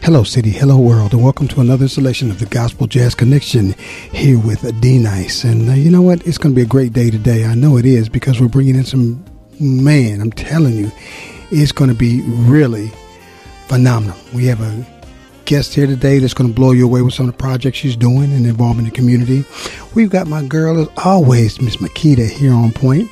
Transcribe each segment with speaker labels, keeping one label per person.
Speaker 1: Hello City, hello world, and welcome to another selection of the Gospel Jazz Connection here with D-Nice. And you know what? It's going to be a great day today. I know it is, because we're bringing in some, man, I'm telling you, it's going to be really phenomenal. We have a guest here today that's going to blow you away with some of the projects she's doing and involving the community. We've got my girl, as always, Miss Makita, here on point.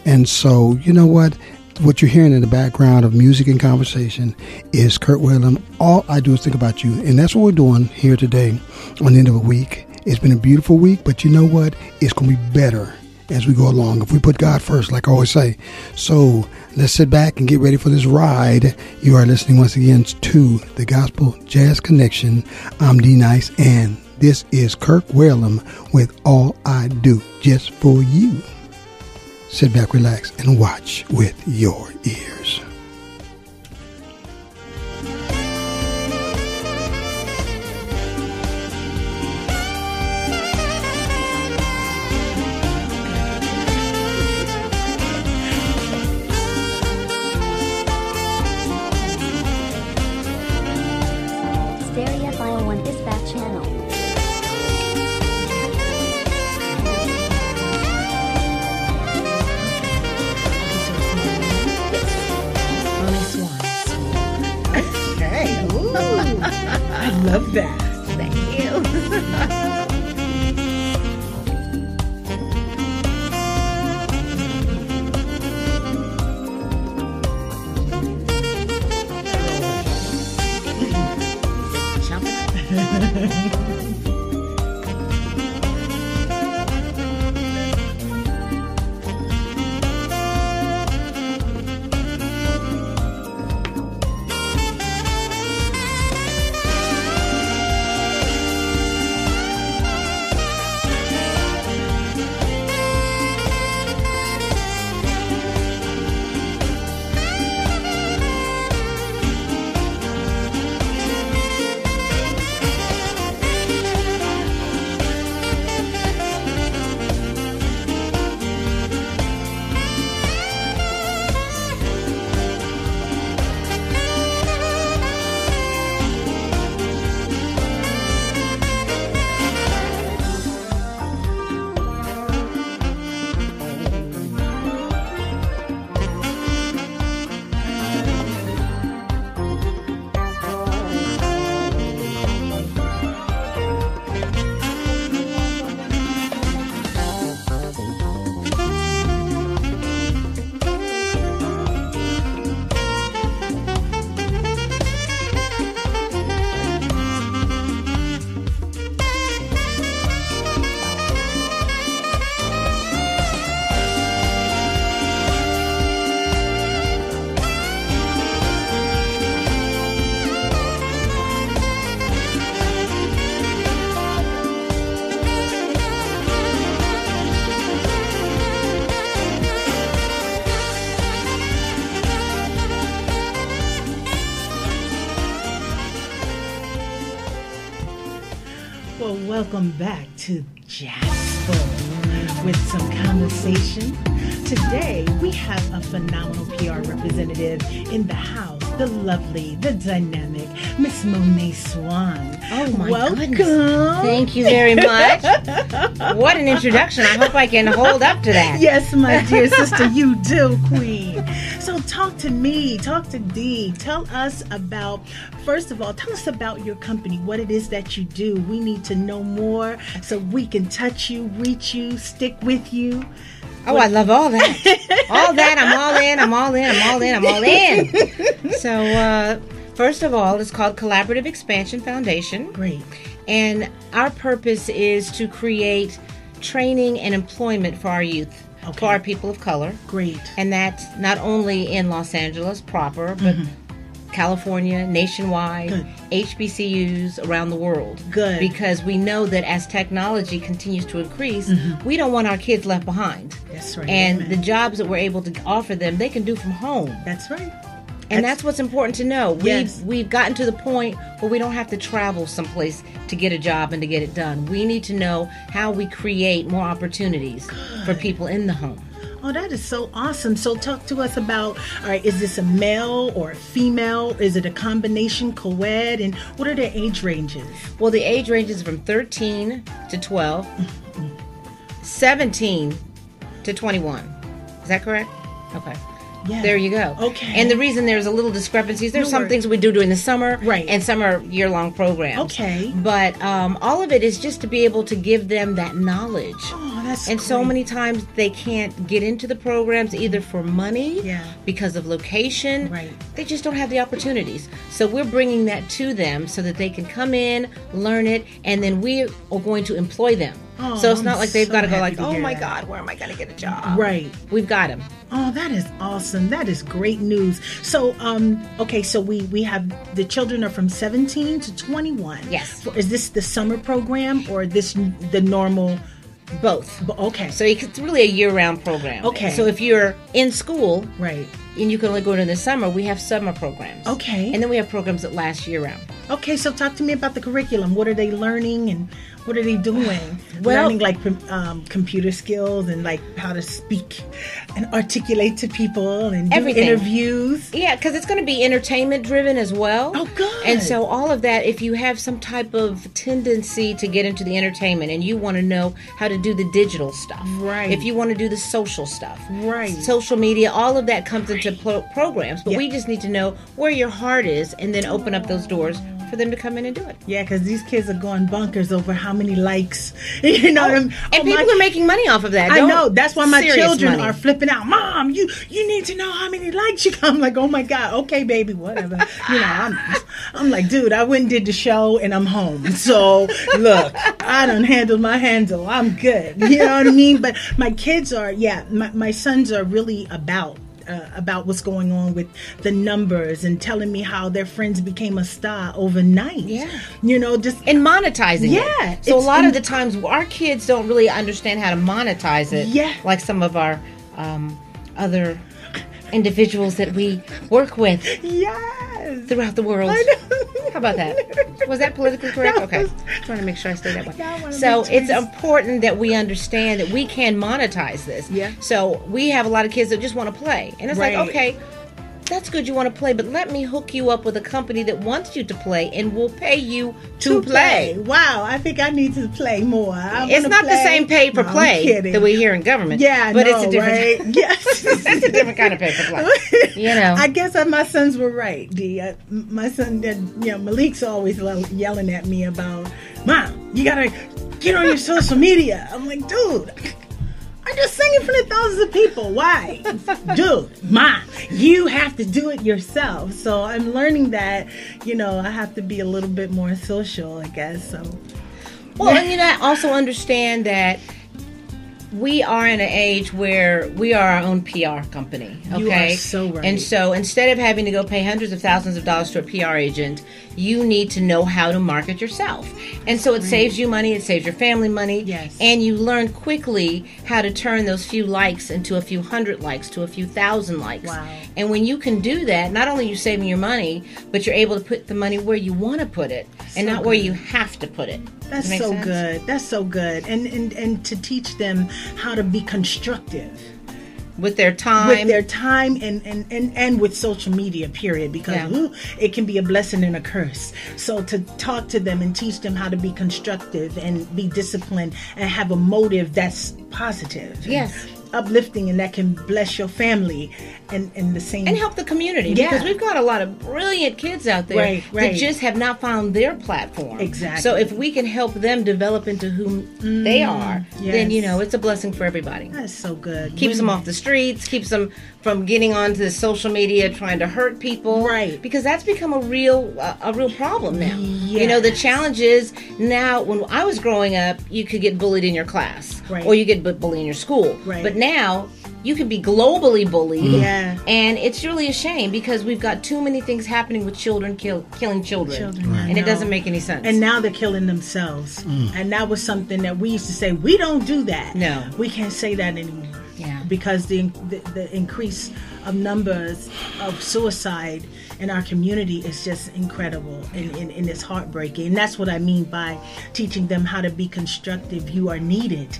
Speaker 1: And so, you know what you're hearing in the background of music and conversation is Kurt Whalum. All I do is think about you. And that's what we're doing here today on the end of a week. It's been a beautiful week, but you know what? It's going to be better as we go along if we put God first, like I always say. So let's sit back and get ready for this ride. You are listening once again to the Gospel Jazz Connection. I'm D-Nice, and this is Kurt Whalum with All I Do Just For You. Sit back, relax, and watch with your ears.
Speaker 2: Stereo File 1 Dispatch Channel.
Speaker 3: I love that.
Speaker 2: Thank you.
Speaker 3: Well, welcome back to Jazzful with some conversation. Today, we have a phenomenal PR representative in the house, the lovely, the dynamic, Miss Monet Swan.
Speaker 4: Oh, my
Speaker 3: Welcome.
Speaker 4: goodness. Thank you very much. What an introduction. I hope I can hold up to that.
Speaker 3: Yes, my dear sister, you do, Queen. So talk to me, talk to Dee. Tell us about, first of all, tell us about your company, what it is that you do. We need to know more so we can touch you, reach you, stick with you.
Speaker 4: Oh, I love all that. All that. I'm all in. I'm all in. I'm all in. I'm all in. So, first of all, it's called Collaborative Expansion Foundation.
Speaker 3: Great.
Speaker 4: And our purpose is to create training and employment for our youth, for our people of color.
Speaker 3: Great.
Speaker 4: And that's not only in Los Angeles proper, but California, nationwide,
Speaker 3: Good.
Speaker 4: HBCUs around the world.
Speaker 3: Good.
Speaker 4: Because we know that as technology continues to increase, we don't want our kids left behind.
Speaker 3: That's right.
Speaker 4: And
Speaker 3: Amen.
Speaker 4: the jobs that we're able to offer them, they can do from home.
Speaker 3: That's right.
Speaker 4: And that's what's important to know.
Speaker 3: Yes.
Speaker 4: We've gotten to the point where we don't have to travel someplace to get a job and to get it done. We need to know how we create more opportunities for people in the home.
Speaker 3: Oh, that is so awesome. So talk to us about, all right, is this a male or a female? Is it a combination, co-ed? And what are their age ranges?
Speaker 4: Well, the age ranges from 13 to 12, 17 to 21. Is that correct? Okay.
Speaker 3: Yeah.
Speaker 4: There you go.
Speaker 3: Okay.
Speaker 4: And the reason there's a little discrepancies, there's
Speaker 3: No
Speaker 4: some
Speaker 3: worries.
Speaker 4: things we do during the summer,
Speaker 3: Right.
Speaker 4: and some are year-long programs.
Speaker 3: Okay.
Speaker 4: But all of it is just to be able to give them that knowledge.
Speaker 3: Oh, that's
Speaker 4: And so
Speaker 3: great.
Speaker 4: many times they can't get into the programs either for money,
Speaker 3: Yeah.
Speaker 4: because of location.
Speaker 3: Right.
Speaker 4: They just don't have the opportunities. So we're bringing that to them so that they can come in, learn it, and then we are going to employ them.
Speaker 3: Oh,
Speaker 4: So it's
Speaker 3: I'm
Speaker 4: not like they've
Speaker 3: so
Speaker 4: got to go
Speaker 3: happy
Speaker 4: like,
Speaker 3: to
Speaker 4: oh
Speaker 3: hear
Speaker 4: my
Speaker 3: that.
Speaker 4: God, where am I going to get a job?
Speaker 3: Right.
Speaker 4: We've got them.
Speaker 3: Oh, that is awesome. That is great news. So, okay, so we have the children are from 17 to 21.
Speaker 4: Yes.
Speaker 3: Is this the summer program or this the normal?
Speaker 4: Both.
Speaker 3: Okay.
Speaker 4: So it's really a year-round program.
Speaker 3: Okay.
Speaker 4: So if you're in school
Speaker 3: Right.
Speaker 4: and you can only go in the summer, we have summer programs.
Speaker 3: Okay.
Speaker 4: And then we have programs that last year-round.
Speaker 3: Okay, so talk to me about the curriculum. What are they learning and what are they doing?
Speaker 4: Well-
Speaker 3: Learning like computer skills and like how to speak and articulate to people and do
Speaker 4: Everything.
Speaker 3: interviews.
Speaker 4: Yeah, because it's going to be entertainment-driven as well.
Speaker 3: Oh, good.
Speaker 4: And so all of that, if you have some type of tendency to get into the entertainment and you want to know how to do the digital stuff.
Speaker 3: Right.
Speaker 4: If you want to do the social stuff.
Speaker 3: Right.
Speaker 4: Social media, all of that comes into programs. But
Speaker 3: Yeah.
Speaker 4: we just need to know where your heart is and then open up those doors for them to come in and do it.
Speaker 3: Yeah, because these kids are going bonkers over how many likes. You know,
Speaker 4: And people are making money off of that.
Speaker 3: I
Speaker 4: Don't-
Speaker 3: know. That's why my
Speaker 4: serious
Speaker 3: children
Speaker 4: money.
Speaker 3: are flipping out. Mom, you need to know how many likes you got. I'm like, oh my God, okay, baby, whatever. You know, I'm like, dude, I went and did the show and I'm home. So look, I done handled my handle. I'm good. You know what I mean? But my kids are, my sons are really about what's going on with the numbers and telling me how their friends became a star overnight.
Speaker 4: Yeah.
Speaker 3: You know, just
Speaker 4: And monetizing
Speaker 3: Yeah,
Speaker 4: it. So a
Speaker 3: it's
Speaker 4: lot
Speaker 3: in-
Speaker 4: of the times our kids don't really understand how to monetize it.
Speaker 3: Yeah.
Speaker 4: Like some of our other individuals that we work with
Speaker 3: yes.
Speaker 4: throughout the world.
Speaker 3: I know.
Speaker 4: How about that? Was that politically correct?
Speaker 3: That
Speaker 4: Okay.
Speaker 3: was-
Speaker 4: Trying to make sure I stay that way.
Speaker 3: Yeah, I wanna
Speaker 4: So
Speaker 3: make sure
Speaker 4: it's
Speaker 3: it's-
Speaker 4: important that we understand that we can monetize this.
Speaker 3: Yeah.
Speaker 4: So we have a lot of kids that just want to play. And it's
Speaker 3: Right.
Speaker 4: like, okay, that's good you want to play, but let me hook you up with a company that wants you to play and will pay you to play.
Speaker 3: Wow, I think I need to play more.
Speaker 4: It's not the same pay for
Speaker 3: No, I'm
Speaker 4: play
Speaker 3: kidding.
Speaker 4: that we hear in government.
Speaker 3: Yeah,
Speaker 4: but
Speaker 3: no,
Speaker 4: it's a different.
Speaker 3: right? Yes,
Speaker 4: That's a different kind of pay for play. You know.
Speaker 3: I guess my sons were right. My son, Malik's always yelling at me about, Mom, you gotta get on your social media. I'm like, dude, I'm just singing for the thousands of people. Why? Dude, Mom, you have to do it yourself. So I'm learning that, I have to be a little bit more social, I guess. So.
Speaker 4: Well, and I also understand that we are in an age where we are our own PR company. Okay?
Speaker 3: You are so right.
Speaker 4: And so instead of having to go pay hundreds of thousands of dollars to a PR agent, you need to know how to market yourself. And so it saves you money, it saves your family money,
Speaker 3: Yes.
Speaker 4: and you learn quickly how to turn those few likes into a few hundred likes to a few thousand likes.
Speaker 3: Wow.
Speaker 4: And when you can do that, not only are you saving your money, but you're able to put the money where you want to put it and
Speaker 3: So
Speaker 4: not where
Speaker 3: good.
Speaker 4: you have to put it.
Speaker 3: That's
Speaker 4: Does that make
Speaker 3: so
Speaker 4: sense?
Speaker 3: good. That's so good. And to teach them how to be constructive
Speaker 4: With their time.
Speaker 3: with their time and with social media, period, because
Speaker 4: Yeah.
Speaker 3: it can be a blessing and a curse. So to talk to them and teach them how to be constructive and be disciplined and have a motive that's positive. and
Speaker 4: Yes.
Speaker 3: uplifting, and that can bless your family and the same.
Speaker 4: and help the community,
Speaker 3: Yeah.
Speaker 4: because we've got a lot of brilliant kids out there
Speaker 3: Right, right.
Speaker 4: that just have not found their platform.
Speaker 3: Exactly.
Speaker 4: So if we can help them develop into who they are, then
Speaker 3: yes.
Speaker 4: it's a blessing for everybody.
Speaker 3: That's so good.
Speaker 4: Keeps them
Speaker 3: Women-
Speaker 4: off the streets, keeps them from getting onto the social media trying to hurt people.
Speaker 3: Right.
Speaker 4: Because that's become a real problem now.
Speaker 3: Yes.
Speaker 4: The challenge is now, when I was growing up, you could get bullied in your class.
Speaker 3: Right.
Speaker 4: Or you get bullied in your school.
Speaker 3: Right.
Speaker 4: But now you can be globally bullied.
Speaker 3: Yeah.
Speaker 4: And it's really a shame because we've got too many things happening with children killing children.
Speaker 3: I
Speaker 4: And it
Speaker 3: know.
Speaker 4: doesn't make any sense.
Speaker 3: And now they're killing themselves. And that was something that we used to say, we don't do that.
Speaker 4: No.
Speaker 3: We can't say that anymore.
Speaker 4: Yeah.
Speaker 3: Because the increase of numbers of suicide in our community is just incredible and it's heartbreaking. And that's what I mean by teaching them how to be constructive. You are needed.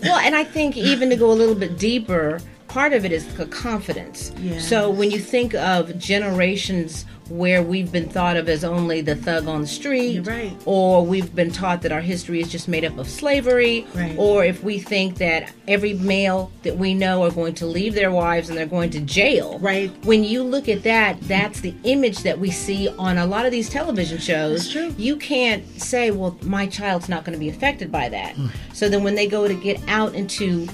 Speaker 4: Well, and I think even to go a little bit deeper, part of it is the confidence.
Speaker 3: Yes.
Speaker 4: So when you think of generations where we've been thought of as only the thug on the street,
Speaker 3: You're right.
Speaker 4: or we've been taught that our history is just made up of slavery,
Speaker 3: Right.
Speaker 4: or if we think that every male that we know are going to leave their wives and they're going to jail.
Speaker 3: Right.
Speaker 4: When you look at that, that's the image that we see on a lot of these television shows.
Speaker 3: That's true.
Speaker 4: You can't say, well, my child's not going to be affected by that. So then when they go to get out into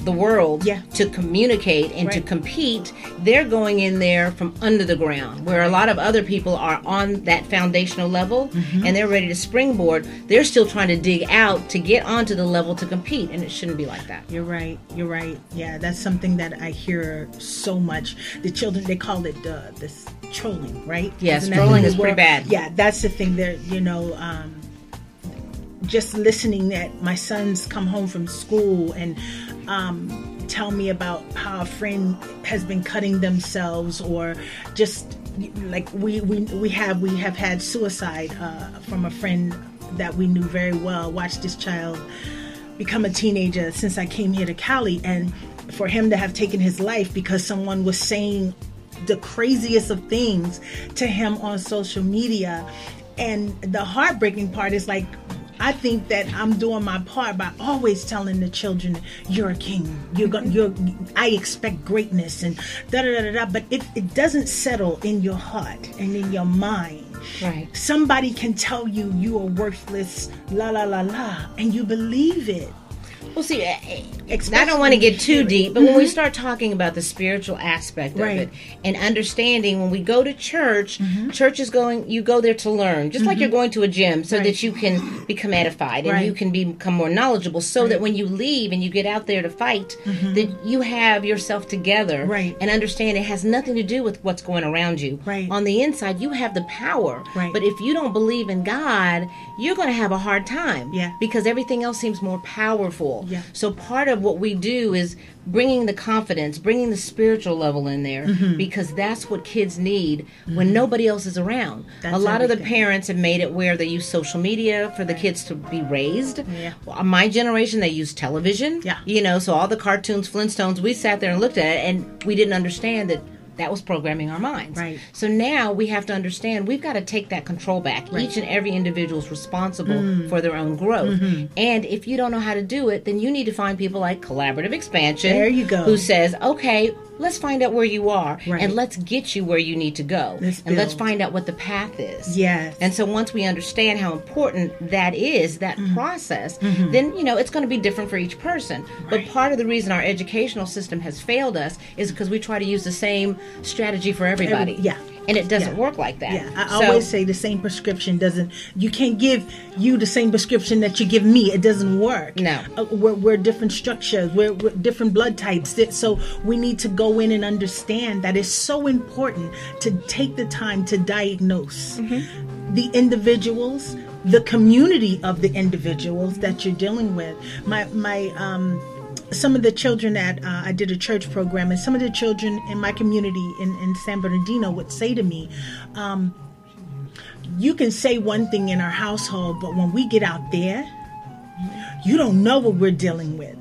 Speaker 4: the world
Speaker 3: Yeah.
Speaker 4: to communicate and to
Speaker 3: Right.
Speaker 4: compete, they're going in there from under the ground, where a lot of other people are on that foundational level and they're ready to springboard. They're still trying to dig out to get onto the level to compete, and it shouldn't be like that.
Speaker 3: You're right. You're right. Yeah, that's something that I hear so much. The children, they call it this trolling, right?
Speaker 4: Yes,
Speaker 3: Isn't that
Speaker 4: trolling
Speaker 3: the
Speaker 4: is pretty
Speaker 3: word?
Speaker 4: bad.
Speaker 3: Yeah, that's the thing. There, just listening that my sons come home from school and tell me about how a friend has been cutting themselves, or just like we have had suicide from a friend that we knew very well. Watched this child become a teenager since I came here to Cali, and for him to have taken his life because someone was saying the craziest of things to him on social media. And the heartbreaking part is, like, I think that I'm doing my part by always telling the children, you're a king. I expect greatness and da da da da. But it doesn't settle in your heart and in your mind.
Speaker 4: Right.
Speaker 3: Somebody can tell you you are worthless, la la la la, and you believe it.
Speaker 4: Well, see, I
Speaker 3: Especially
Speaker 4: don't want to get too
Speaker 3: spirit.
Speaker 4: deep, but when we start talking about the spiritual aspect of
Speaker 3: Right.
Speaker 4: it and understanding, when we go to church, church is you go there to learn, just like you're going to a gym, so that you can become edified and
Speaker 3: Right.
Speaker 4: you can become more knowledgeable, so that when you leave and you get out there to fight, that you have yourself together
Speaker 3: Right.
Speaker 4: and understand it has nothing to do with what's going around you.
Speaker 3: Right.
Speaker 4: On the inside, you have the power.
Speaker 3: Right.
Speaker 4: But if you don't believe in God, you're going to have a hard time.
Speaker 3: Yeah.
Speaker 4: Because everything else seems more powerful.
Speaker 3: Yeah.
Speaker 4: So part of what we do is bringing the confidence, bringing the spiritual level in there, because that's what kids need when nobody else is around.
Speaker 3: That's
Speaker 4: a lot of the
Speaker 3: everything.
Speaker 4: parents have made it where they use social media for the kids to be raised.
Speaker 3: Yeah.
Speaker 4: Well, my generation, they used television.
Speaker 3: Yeah.
Speaker 4: So all the cartoons, Flintstones, we sat there and looked at it, and we didn't understand that that was programming our minds.
Speaker 3: Right.
Speaker 4: So now we have to understand we've got to take that control back.
Speaker 3: Right.
Speaker 4: Each and every individual is responsible for their own growth. And if you don't know how to do it, then you need to find people like Collaborative Expansion.
Speaker 3: There you go.
Speaker 4: Who says, okay, let's find out where you are,
Speaker 3: Right.
Speaker 4: and let's get you where you need to go.
Speaker 3: Let's
Speaker 4: and let's
Speaker 3: build.
Speaker 4: find out what the path is.
Speaker 3: Yes.
Speaker 4: And so once we understand how important that is, that process, then, it's going to be different for each person. But part of the reason our educational system has failed us is because we try to use the same strategy for everybody.
Speaker 3: Yeah.
Speaker 4: And it doesn't
Speaker 3: Yeah.
Speaker 4: work like that.
Speaker 3: Yeah, I
Speaker 4: So-
Speaker 3: always say the same prescription doesn't. You can't give you the same prescription that you give me. It doesn't work.
Speaker 4: No.
Speaker 3: We're different structures. We're different blood types. So we need to go in and understand that it's so important to take the time to diagnose the individuals, the community of the individuals that you're dealing with. Some of the children that I did a church program, and some of the children in my community in San Bernardino would say to me, you can say one thing in our household, but when we get out there, you don't know what we're dealing with.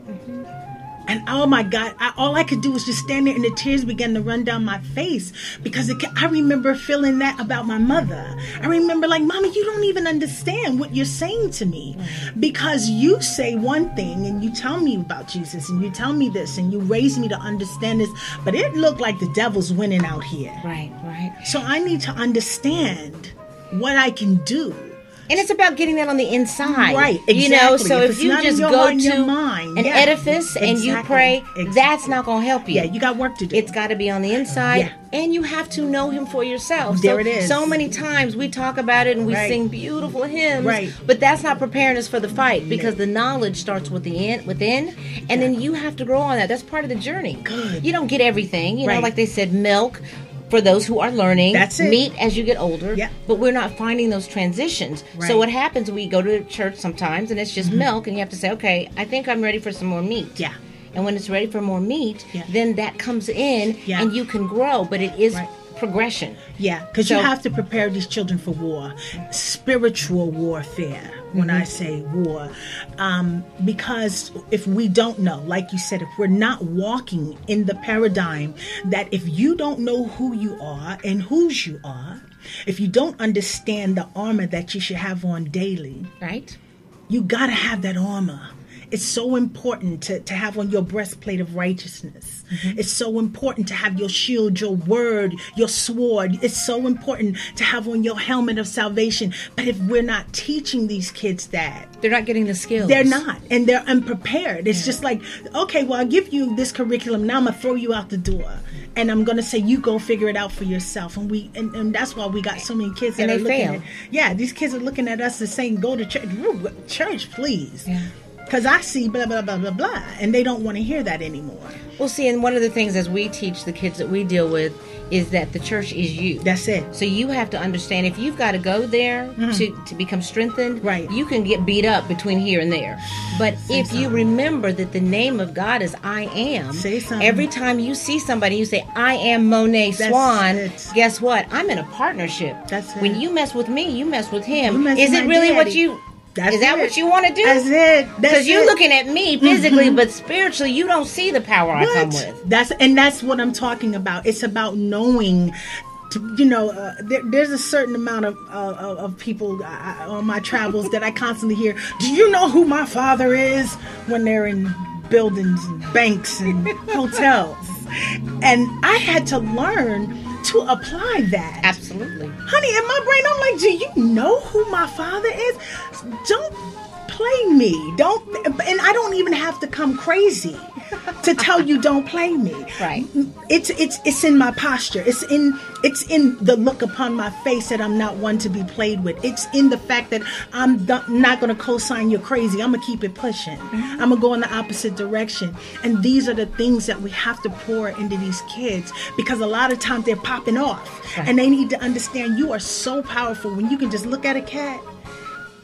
Speaker 3: And oh my God, all I could do was just stand there, and the tears began to run down my face, because I remember feeling that about my mother. I remember, like, Mama, you don't even understand what you're saying to me, because you say one thing and you tell me about Jesus and you tell me this and you raise me to understand this, but it looked like the devil's winning out here.
Speaker 4: Right, right.
Speaker 3: So I need to understand what I can do.
Speaker 4: And it's about getting that on the inside.
Speaker 3: Right,
Speaker 4: So
Speaker 3: If
Speaker 4: if
Speaker 3: it's
Speaker 4: you
Speaker 3: not in
Speaker 4: just
Speaker 3: your
Speaker 4: go
Speaker 3: heart and your
Speaker 4: to
Speaker 3: mind,
Speaker 4: an
Speaker 3: yeah.
Speaker 4: edifice and you
Speaker 3: Exactly,
Speaker 4: pray,
Speaker 3: exactly.
Speaker 4: that's not going to help you.
Speaker 3: Yeah, you got work to do.
Speaker 4: It's got to be on the inside,
Speaker 3: Yeah.
Speaker 4: and you have to know Him for yourself.
Speaker 3: There it is.
Speaker 4: So many times we talk about it and we
Speaker 3: Right.
Speaker 4: sing beautiful hymns,
Speaker 3: Right.
Speaker 4: but that's not preparing us for the fight, because the knowledge starts within, and then you have to grow on that. That's part of the journey.
Speaker 3: Good.
Speaker 4: You don't get everything.
Speaker 3: Right.
Speaker 4: Like they said, milk for those who are learning.
Speaker 3: That's it.
Speaker 4: Meat as you get older.
Speaker 3: Yeah.
Speaker 4: But we're not finding those transitions.
Speaker 3: Right.
Speaker 4: So what happens, we go to church sometimes and it's just milk, and you have to say, okay, I think I'm ready for some more meat.
Speaker 3: Yeah.
Speaker 4: And when it's ready for more meat,
Speaker 3: Yeah.
Speaker 4: then that comes in,
Speaker 3: Yeah.
Speaker 4: and you can grow, but it is
Speaker 3: Right.
Speaker 4: progression.
Speaker 3: Yeah, because
Speaker 4: So-
Speaker 3: you have to prepare these children for war, spiritual warfare. when I say war, because if we don't know, like you said, if we're not walking in the paradigm that if you don't know who you are and whose you are, if you don't understand the armor that you should have on daily,
Speaker 4: Right.
Speaker 3: you got to have that armor. It's so important to have on your breastplate of righteousness. It's so important to have your shield, your word, your sword. It's so important to have on your helmet of salvation. But if we're not teaching these kids that,
Speaker 4: They're not getting the skills.
Speaker 3: they're not, and they're unprepared. It's just like, okay, well, I'll give you this curriculum. Now I'm going to throw you out the door. And I'm going to say, you go figure it out for yourself. And that's why we got so many kids that
Speaker 4: And
Speaker 3: are
Speaker 4: they
Speaker 3: looking
Speaker 4: fail.
Speaker 3: at, these kids are looking at us and saying, go to church. Church, please.
Speaker 4: Yeah.
Speaker 3: Because I see blah, blah, blah, blah, blah. And they don't want to hear that anymore.
Speaker 4: Well, see, and one of the things as we teach the kids that we deal with is that the church is you.
Speaker 3: That's it.
Speaker 4: So you have to understand if you've got to go there to become strengthened,
Speaker 3: Right.
Speaker 4: you can get beat up between here and there. But if you remember that the name of God is I am,
Speaker 3: Say something.
Speaker 4: every time you see somebody, you say, I am Monet
Speaker 3: That's
Speaker 4: Swan,
Speaker 3: it.
Speaker 4: guess what? I'm in a partnership.
Speaker 3: That's it.
Speaker 4: When you mess with me, you mess with him.
Speaker 3: You mess
Speaker 4: Is
Speaker 3: with
Speaker 4: it
Speaker 3: my
Speaker 4: really what
Speaker 3: daddy.
Speaker 4: you...
Speaker 3: That's
Speaker 4: is that
Speaker 3: it.
Speaker 4: what you want to do?
Speaker 3: That's it.
Speaker 4: Because you're looking at me physically, but spiritually, you don't see the power I come with.
Speaker 3: That's what I'm talking about. It's about knowing. There's a certain amount of people on my travels that I constantly hear. Do you know who my father is? When they're in buildings and banks and hotels, and I had to learn to apply that.
Speaker 4: Absolutely.
Speaker 3: Honey, in my brain, I'm like, do you know who my father is? Don't play me. And I don't even have to come crazy to tell you don't play me.
Speaker 4: Right.
Speaker 3: It's in my posture. It's in the look upon my face that I'm not one to be played with. It's in the fact that I'm not going to co-sign you're crazy. I'm going to keep it pushing. I'm going to go in the opposite direction. And these are the things that we have to pour into these kids, because a lot of times they're popping off.
Speaker 4: Right.
Speaker 3: And they need to understand you are so powerful when you can just look at a cat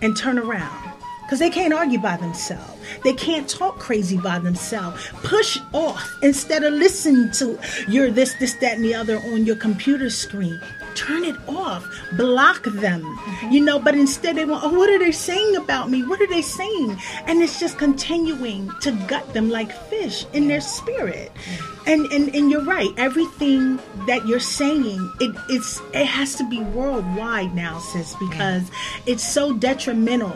Speaker 3: and turn around. Because they can't argue by themselves. They can't talk crazy by themselves. Push off instead of listening to your this, that, and the other on your computer screen. Turn it off. Block them. But instead they want, oh, what are they saying about me? What are they saying? And it's just continuing to gut them like fish in their spirit. And you're right. Everything that you're saying, it has to be worldwide now, sis, because it's so detrimental.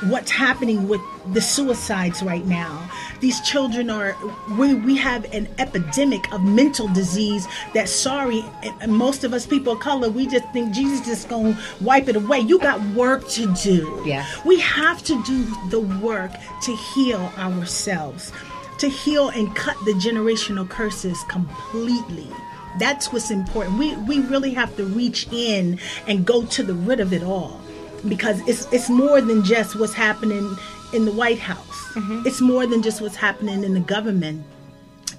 Speaker 3: What's happening with the suicides right now. These children we have an epidemic of mental disease that, and most of us people of color, we just think Jesus just gonna wipe it away. You got work to do.
Speaker 4: Yeah.
Speaker 3: We have to do the work to heal ourselves, to heal and cut the generational curses completely. That's what's important. We really have to reach in and go to the root of it all. Because it's more than just what's happening in the White House. It's more than just what's happening in the government.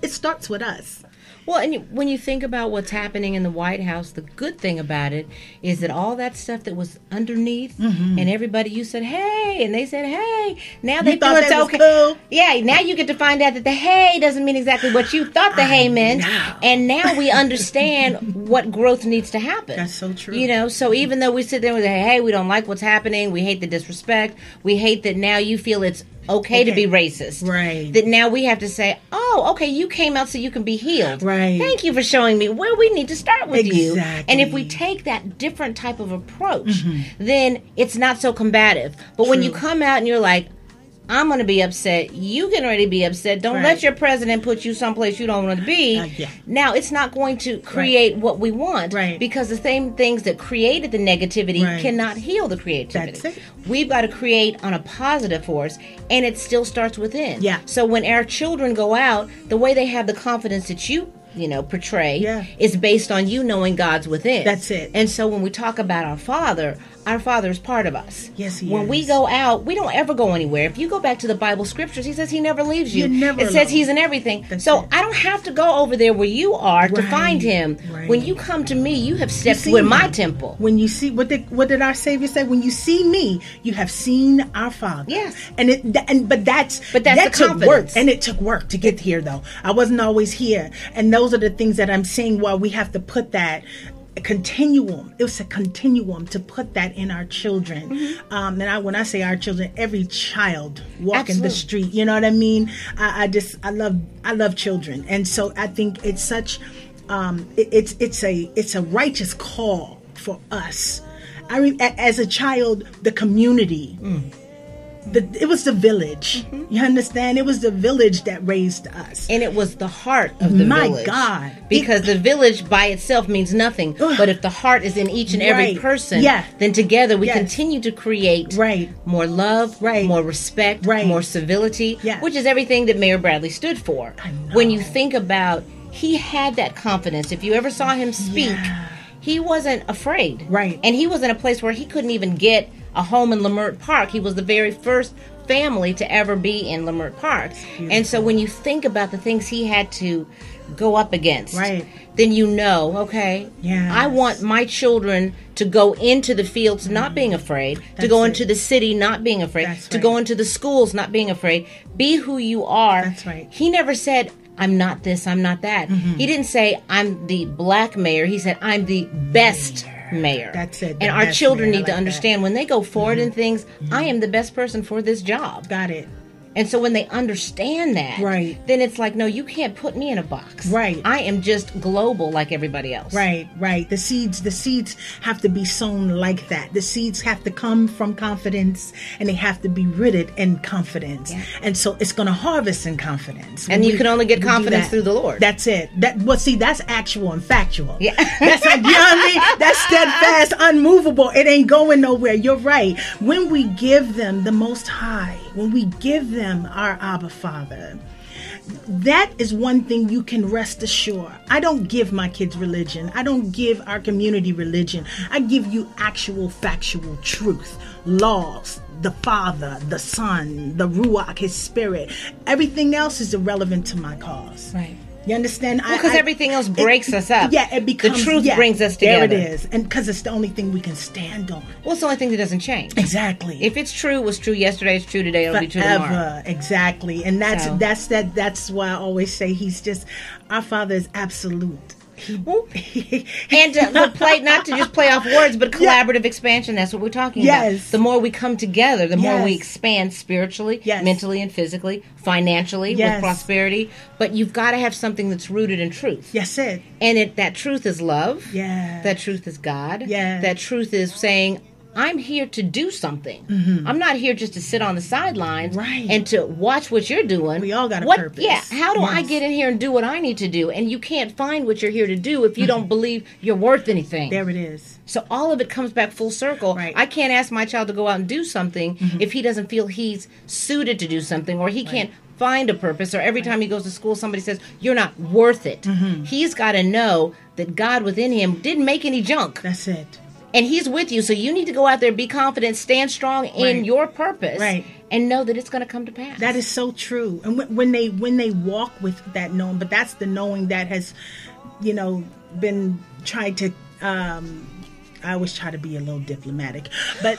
Speaker 3: It starts with us.
Speaker 4: Well, and when you think about what's happening in the White House, the good thing about it is that all that stuff that was underneath, and everybody, you said, hey, and they said, hey, now they feel it's okay.
Speaker 3: Cool.
Speaker 4: Yeah, now you get to find out that the hey doesn't mean exactly what you thought the hey meant. And now we understand what growth needs to happen.
Speaker 3: That's so true.
Speaker 4: So even though we sit there and say, hey, we don't like what's happening, we hate the disrespect, we hate that now you feel it's okay to be racist.
Speaker 3: Right.
Speaker 4: That now we have to say, oh, okay, you came out so you can be healed.
Speaker 3: Right.
Speaker 4: Thank you for showing me where we need to start with you.
Speaker 3: Exactly.
Speaker 4: And if we take that different type of approach, then it's not so combative. But when you come out and you're like, I'm going to be upset. You can already be upset. Don't let your president put you someplace you don't want to be. Now, it's not going to create what we want.
Speaker 3: Right.
Speaker 4: Because the same things that created the negativity cannot heal the creativity.
Speaker 3: That's it.
Speaker 4: We've got to create on a positive force, and it still starts within.
Speaker 3: Yeah.
Speaker 4: So when our children go out, the way they have the confidence that you portray is based on you knowing God's within.
Speaker 3: That's it.
Speaker 4: And so when we talk about our Father is part of us.
Speaker 3: Yes, he
Speaker 4: when
Speaker 3: is.
Speaker 4: we go out, we don't ever go anywhere. If you go back to the Bible scriptures, he says he never leaves you.
Speaker 3: You're never
Speaker 4: it says
Speaker 3: alone.
Speaker 4: he's in everything.
Speaker 3: That's
Speaker 4: so
Speaker 3: it.
Speaker 4: I don't have to go over there where you are to find him.
Speaker 3: Right.
Speaker 4: When you come to me, you have stepped
Speaker 3: see
Speaker 4: with
Speaker 3: me.
Speaker 4: my temple.
Speaker 3: When you see what did our Savior say? When you see me, you have seen our Father.
Speaker 4: Yes.
Speaker 3: But that
Speaker 4: the
Speaker 3: took work,
Speaker 4: confidence.
Speaker 3: and it took work to get here. Though I wasn't always here, and those are the things that I'm saying. Why we have to put that. continuum. It was a continuum to put that in our children. And when I say our children, every child walking the street, you know what I mean? I love children. And so I think it's such, it's a righteous call for us. I mean, as a child, the community, it was the village. You understand? It was the village that raised us.
Speaker 4: And it was the heart of the village.
Speaker 3: My God.
Speaker 4: Because the village by itself means nothing. But if the heart is in each and every person, then together we continue to create more love, more respect, more civility, which is everything that Mayor Bradley stood for. When you think about, he had that confidence. If you ever saw him speak, he wasn't afraid. And he was in a place where he couldn't even get a home in Leimert Park. He was the very first family to ever be in Leimert Park. And so when you think about the things he had to go up against, then you know, okay, I want my children to go into the fields not being afraid, to go into the city not being afraid, to go into the schools not being afraid. Be who you are. He never said, I'm not this, I'm not that. He didn't say, I'm the black mayor. He said, I'm the best mayor.
Speaker 3: That's it.
Speaker 4: And our children need to understand when they go forward in things, I am the best person for this job.
Speaker 3: Got it.
Speaker 4: And so when they understand that, then it's like, no, you can't put me in a box. I am just global like everybody else.
Speaker 3: The seeds have to be sown like that. The seeds have to come from confidence, and they have to be rooted in confidence. And so it's going to harvest in confidence.
Speaker 4: And you can only get confidence through the Lord.
Speaker 3: That's it. That's actual and factual. That's like, you know what I mean? That's steadfast, unmovable. It ain't going nowhere. You're right. When we give them the Most High, when we give them our Abba Father, that is one thing you can rest assured. I don't give my kids religion. I don't give our community religion. I give you actual factual truth, laws, the Father, the Son, the Ruach, His Spirit. Everything else is irrelevant to my cause. You understand?
Speaker 4: Because everything else breaks us up.
Speaker 3: It becomes...
Speaker 4: The truth brings us together.
Speaker 3: There it is. And because it's the only thing we can stand on.
Speaker 4: Well, it's the only thing that doesn't change.
Speaker 3: Exactly.
Speaker 4: If it's true, it was true yesterday, it's true today, it'll be true tomorrow.
Speaker 3: Exactly. And that's why I always say He's just... Our Father is absolute.
Speaker 4: And to play, not to just play off words, but collaborative expansion. That's what we're talking about. The more we come together, the more we expand spiritually, mentally and physically, financially, with prosperity. But you've got to have something that's rooted in truth. And that truth is love. That truth is God. That truth is saying, I'm here to do something. I'm not here just to sit on the sidelines and to watch what you're doing.
Speaker 3: We all got a purpose.
Speaker 4: How do I get in here and do what I need to do? And you can't find what you're here to do if you don't believe you're worth anything.
Speaker 3: There it is.
Speaker 4: So all of it comes back full circle. I can't ask my child to go out and do something if he doesn't feel he's suited to do something, or he can't find a purpose, or every time he goes to school somebody says you're not worth it. He's got to know that God within him didn't make any junk.
Speaker 3: That's it.
Speaker 4: And He's with you, so you need to go out there, be confident, stand strong in your purpose, and know that it's going to come to pass.
Speaker 3: That is so true. And when they walk with that knowing, but that's the knowing that has, been tried to. I always try to be a little diplomatic, but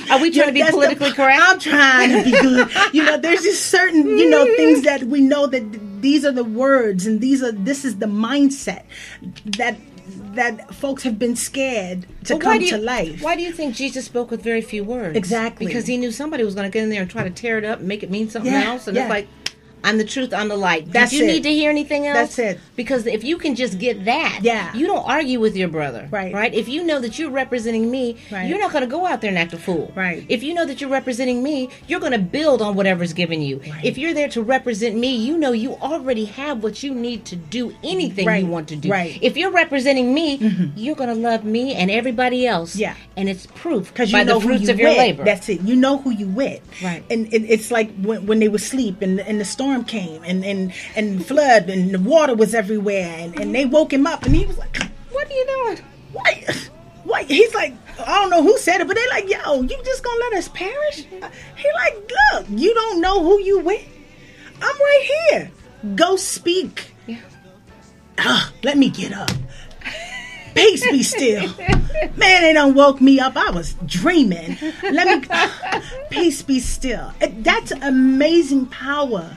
Speaker 4: are we trying to be politically correct?
Speaker 3: I'm trying to be good. There's just certain, things that we know that these are the words, and this is the mindset that folks have been scared to come to life.
Speaker 4: Why do you think Jesus spoke with very few words?
Speaker 3: Exactly.
Speaker 4: Because He knew somebody was going to get in there and try to tear it up and make it mean something else. And it's like, I'm the truth, I'm the light.
Speaker 3: Did
Speaker 4: you need to hear anything else?
Speaker 3: That's it.
Speaker 4: Because if you can just get that, you don't argue with your brother. Right? If you know that you're representing me, you're not going to go out there and act a fool. If you know that you're representing me, you're going to build on whatever's given you. If you're there to represent me, you know you already have what you need to do anything you want to do. If you're representing me, you're going to love me and everybody else. And it's proof by the fruits of your labor.
Speaker 3: That's it. You know who you with. And it's like when they were asleep and the storm came and flood and the water was everywhere and they woke him up and he was like,
Speaker 4: what are you doing?
Speaker 3: Why? He's like, I don't know who said it, but they're like, yo, you just gonna let us perish? He like, look, you don't know who you with. I'm right here. Go speak. Let me get up. Peace be still. Man, they done woke me up. I was dreaming. Peace be still. That's amazing power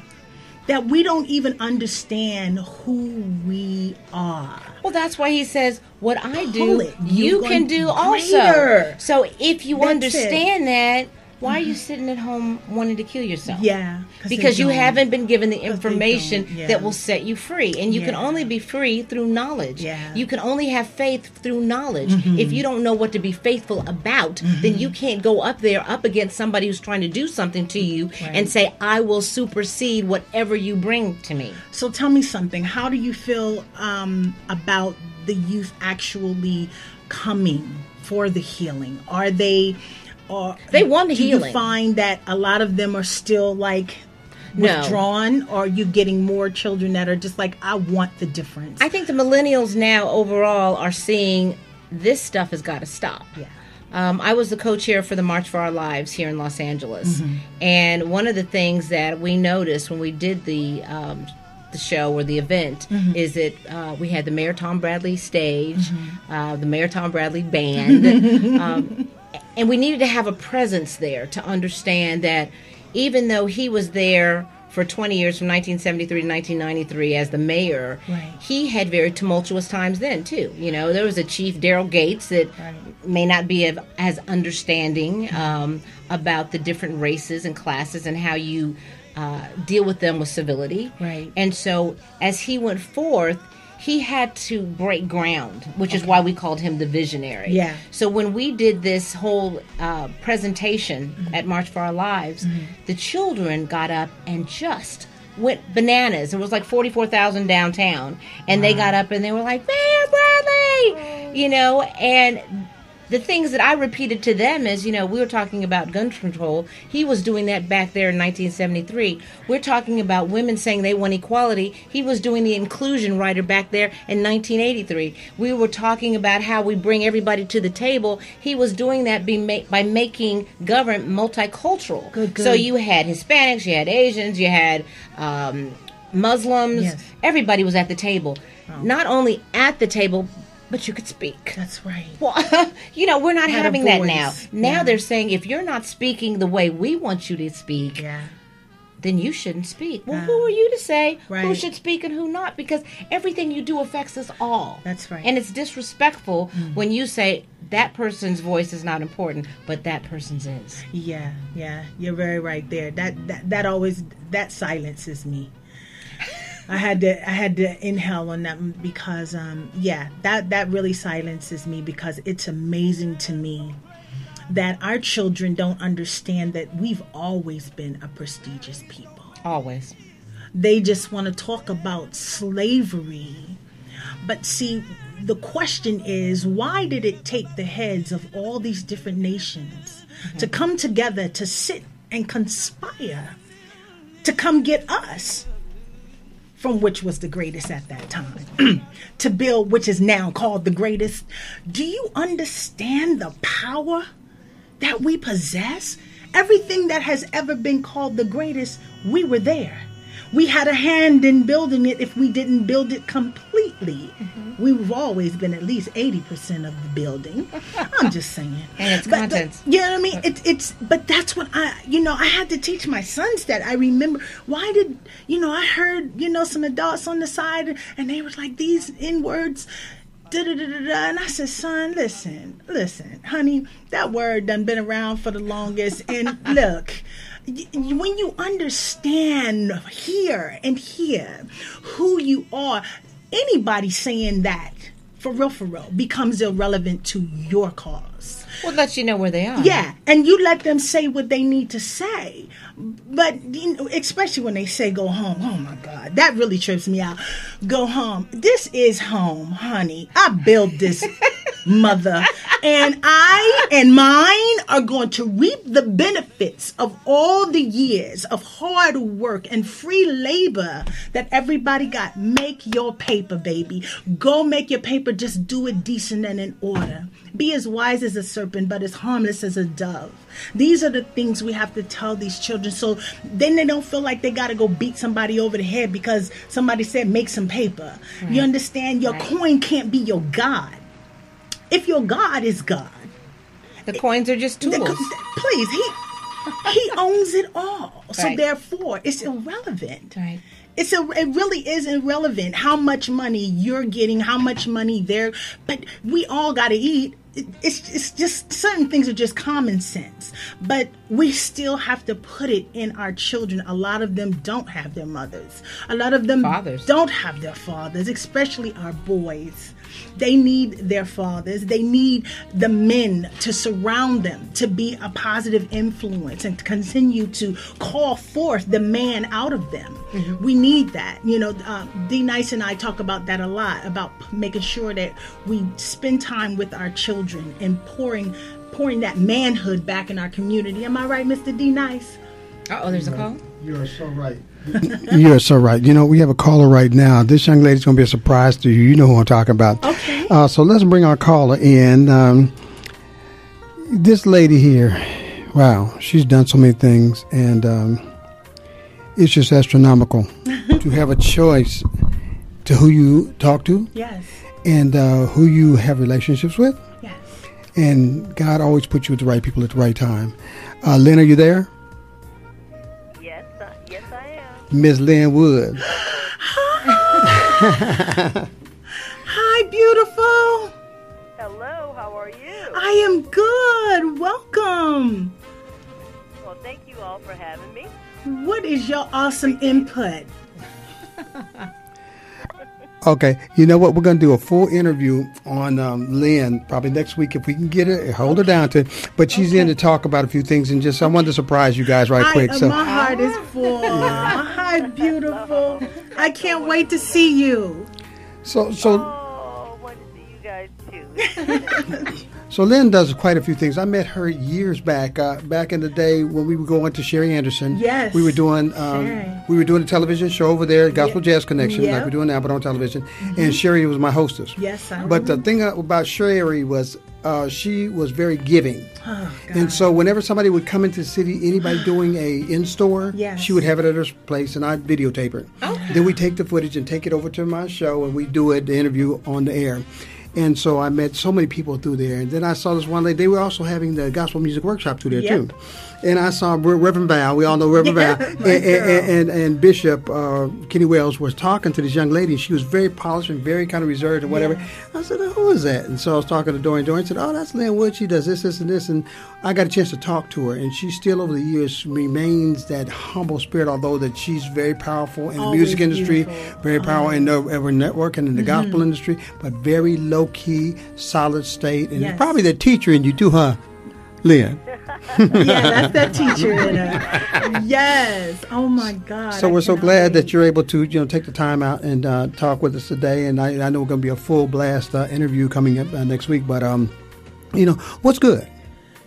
Speaker 3: that we don't even understand who we are.
Speaker 4: Well, that's why he says, what I
Speaker 3: Pull
Speaker 4: do,
Speaker 3: it.
Speaker 4: you
Speaker 3: You're
Speaker 4: can do
Speaker 3: going
Speaker 4: also.
Speaker 3: greater.
Speaker 4: So if you
Speaker 3: That's
Speaker 4: understand that, why are you sitting at home wanting to kill yourself?
Speaker 3: Yeah.
Speaker 4: Because you
Speaker 3: don't.
Speaker 4: haven't been given the
Speaker 3: 'Cause they
Speaker 4: information
Speaker 3: don't, yeah.
Speaker 4: that will set you free. And you can
Speaker 3: Yeah.
Speaker 4: only be free through knowledge.
Speaker 3: Yeah.
Speaker 4: You can only have faith through knowledge. If you don't know what to be faithful about, then you can't go up there up against somebody who's trying to do something to you and say, I will supersede whatever you bring to me.
Speaker 3: So tell me something. How do you feel about the youth actually coming for the healing? Are they... Or
Speaker 4: They want the
Speaker 3: do
Speaker 4: healing.
Speaker 3: you find that a lot of them are still like
Speaker 4: No.
Speaker 3: withdrawn, or are you getting more children that are just like, I want the difference?
Speaker 4: I think the millennials now overall are seeing this stuff has got to stop.
Speaker 3: Yeah.
Speaker 4: I was the co-chair for the March for Our Lives here in Los Angeles. And one of the things that we noticed when we did the show or the event is that we had the Mayor Tom Bradley stage, the Mayor Tom Bradley band, and we needed to have a presence there to understand that even though he was there for 20 years from 1973 to 1993 as the mayor,
Speaker 3: Right.
Speaker 4: he had very tumultuous times then too. You know, there was a chief, Daryl Gates, that may not be as understanding about the different races and classes and how you deal with them with civility.
Speaker 3: Right.
Speaker 4: And so as he went forth, he had to break ground, which is why we called him the visionary.
Speaker 3: Yeah.
Speaker 4: So when we did this whole presentation at March for Our Lives, the children got up and just went bananas. It was like 44,000 downtown. And they got up and they were like, Mayor Bradley! You know, and the things that I repeated to them is, you know, we were talking about gun control. He was doing that back there in 1973. We're talking about women saying they want equality. He was doing the inclusion rider back there in 1983. We were talking about how we bring everybody to the table. He was doing that by making government multicultural.
Speaker 3: Good.
Speaker 4: So you had Hispanics, you had Asians, you had Muslims.
Speaker 3: Yes.
Speaker 4: Everybody was at the table. Not only at the table, but you could speak.
Speaker 3: That's right.
Speaker 4: Well, you know, we're not
Speaker 3: Had a
Speaker 4: having that
Speaker 3: voice.
Speaker 4: now. Now
Speaker 3: Yeah.
Speaker 4: they're saying if you're not speaking the way we want you to speak,
Speaker 3: Yeah.
Speaker 4: then you shouldn't speak. Well, who are you to say who
Speaker 3: Right.
Speaker 4: should speak and who not? Because everything you do affects us all.
Speaker 3: That's right.
Speaker 4: And it's disrespectful when you say that person's voice is not important, but that person's is.
Speaker 3: Yeah. You're very right there. That always silences me. I had to inhale on that because that really silences me, because it's amazing to me that our children don't understand that we've always been a prestigious people.
Speaker 4: Always.
Speaker 3: They just want to talk about slavery. But see, the question is, why did it take the heads of all these different nations to come together to sit and conspire to come get us? From which was the greatest at that time, to build which is now called the greatest. Do you understand the power that we possess? Everything that has ever been called the greatest, we were there. We had a hand in building it. If we didn't build it completely, we've always been at least 80% of the building. I'm just saying.
Speaker 4: And its contents.
Speaker 3: You know what I mean? But that's what I had to teach my sons that. I remember, why did, I heard, some adults on the side and they were like, these N-words, da-da-da-da-da. And I said, son, listen, honey, that word done been around for the longest. And look, when you understand here who you are, anybody saying that for real becomes irrelevant to your cause.
Speaker 4: Well, it lets you know where they are.
Speaker 3: Yeah, and you let them say what they need to say. But, especially when they say go home. Oh, my God. That really trips me out. Go home. This is home, honey. I built this mother. And I and mine are going to reap the benefits of all the years of hard work and free labor that everybody got. Make your paper, baby. Go make your paper. Just do it decent and in order. Be as wise as a serpent, but as harmless as a dove. These are the things we have to tell these children, so then they don't feel like they got to go beat somebody over the head because somebody said make some paper. Right. You understand? Your coin can't be your God. If your God is God,
Speaker 4: the coins are just tools.
Speaker 3: Please, he owns it all. So
Speaker 4: Right.
Speaker 3: therefore, it's irrelevant.
Speaker 4: Right.
Speaker 3: it really is irrelevant how much money you're getting, how much money they're, but we all got to eat. It's just certain things are just common sense, but we still have to put it in our children. A lot of them don't have their mothers. A lot of them don't have their fathers, especially our boys. They need their fathers. They need the men to surround them, to be a positive influence and to continue to call forth the man out of them. Mm-hmm. We need that. You know, D Nice and I talk about that a lot, about making sure that we spend time with our children and pouring that manhood back in our community. Am I right, Mr. D Nice?
Speaker 4: Uh-oh, there's a call?
Speaker 1: You are so right. You're so right. You know, we have a caller right now. This young lady's going to be a surprise to you. You know who I'm talking about.
Speaker 3: Okay.
Speaker 1: So let's bring our caller in. This lady here, wow, she's done so many things, and it's just astronomical to have a choice to who you talk to.
Speaker 3: Yes.
Speaker 1: And who you have relationships with.
Speaker 3: Yes.
Speaker 1: And God always puts you with the right people at the right time. Lynn, are you there?
Speaker 5: Yes, I am.
Speaker 1: Miss Lynn Wood.
Speaker 3: Hi, beautiful.
Speaker 5: Hello, how are you?
Speaker 3: I am good. Welcome.
Speaker 5: Well, thank you all for having me.
Speaker 3: What is your awesome input?
Speaker 1: Okay, you know what? We're going to do a full interview on Lynn probably next week if we can get her, hold her down to it. But she's in to talk about a few things, and just I wanted to surprise you guys right quick. So
Speaker 3: my heart is full. Hi, beautiful. I can't wait to see you.
Speaker 5: Oh, I want to see you guys too.
Speaker 1: So Lynn does quite a few things. I met her years back, back in the day when we were going to Sherry Anderson.
Speaker 3: Yes.
Speaker 1: We were doing a television show over there, Gospel Jazz Connection, like we're doing now, but on television. Mm-hmm. And Sherry was my hostess.
Speaker 3: Yes, I
Speaker 1: But the thing about Sherry was she was very giving.
Speaker 3: Oh, God.
Speaker 1: And so whenever somebody would come into the city, anybody doing a in-store,
Speaker 3: Yes.
Speaker 1: she would have it at her place, and I'd videotape it.
Speaker 3: Okay.
Speaker 1: Then we take the footage and take it over to my show, and we do it, the interview on the air. And so I met so many people through there. And then I saw this one lady. They were also having the gospel music workshop through there, too. And I saw Reverend Val. We all know Reverend Val. And Bishop Kenny Wells was talking to this young lady. And she was very polished and very kind of reserved and whatever.
Speaker 3: Yes.
Speaker 1: I said, who is that? And so I was talking to Dorian. Dorian said, that's Lynn Wood. She does this, this, and this. And I got a chance to talk to her. And she still, over the years, remains that humble spirit, although that she's very powerful in the music industry, very powerful in the network and in the gospel industry, but very low-key, solid state. And it's probably the teacher in you too, huh, Lynn?
Speaker 3: Yeah, that's that teacher in her. Yes. Oh my God.
Speaker 1: So we're so glad that you're able to, take the time out and talk with us today. And I know we're going to be a full blast interview coming up next week. But what's good?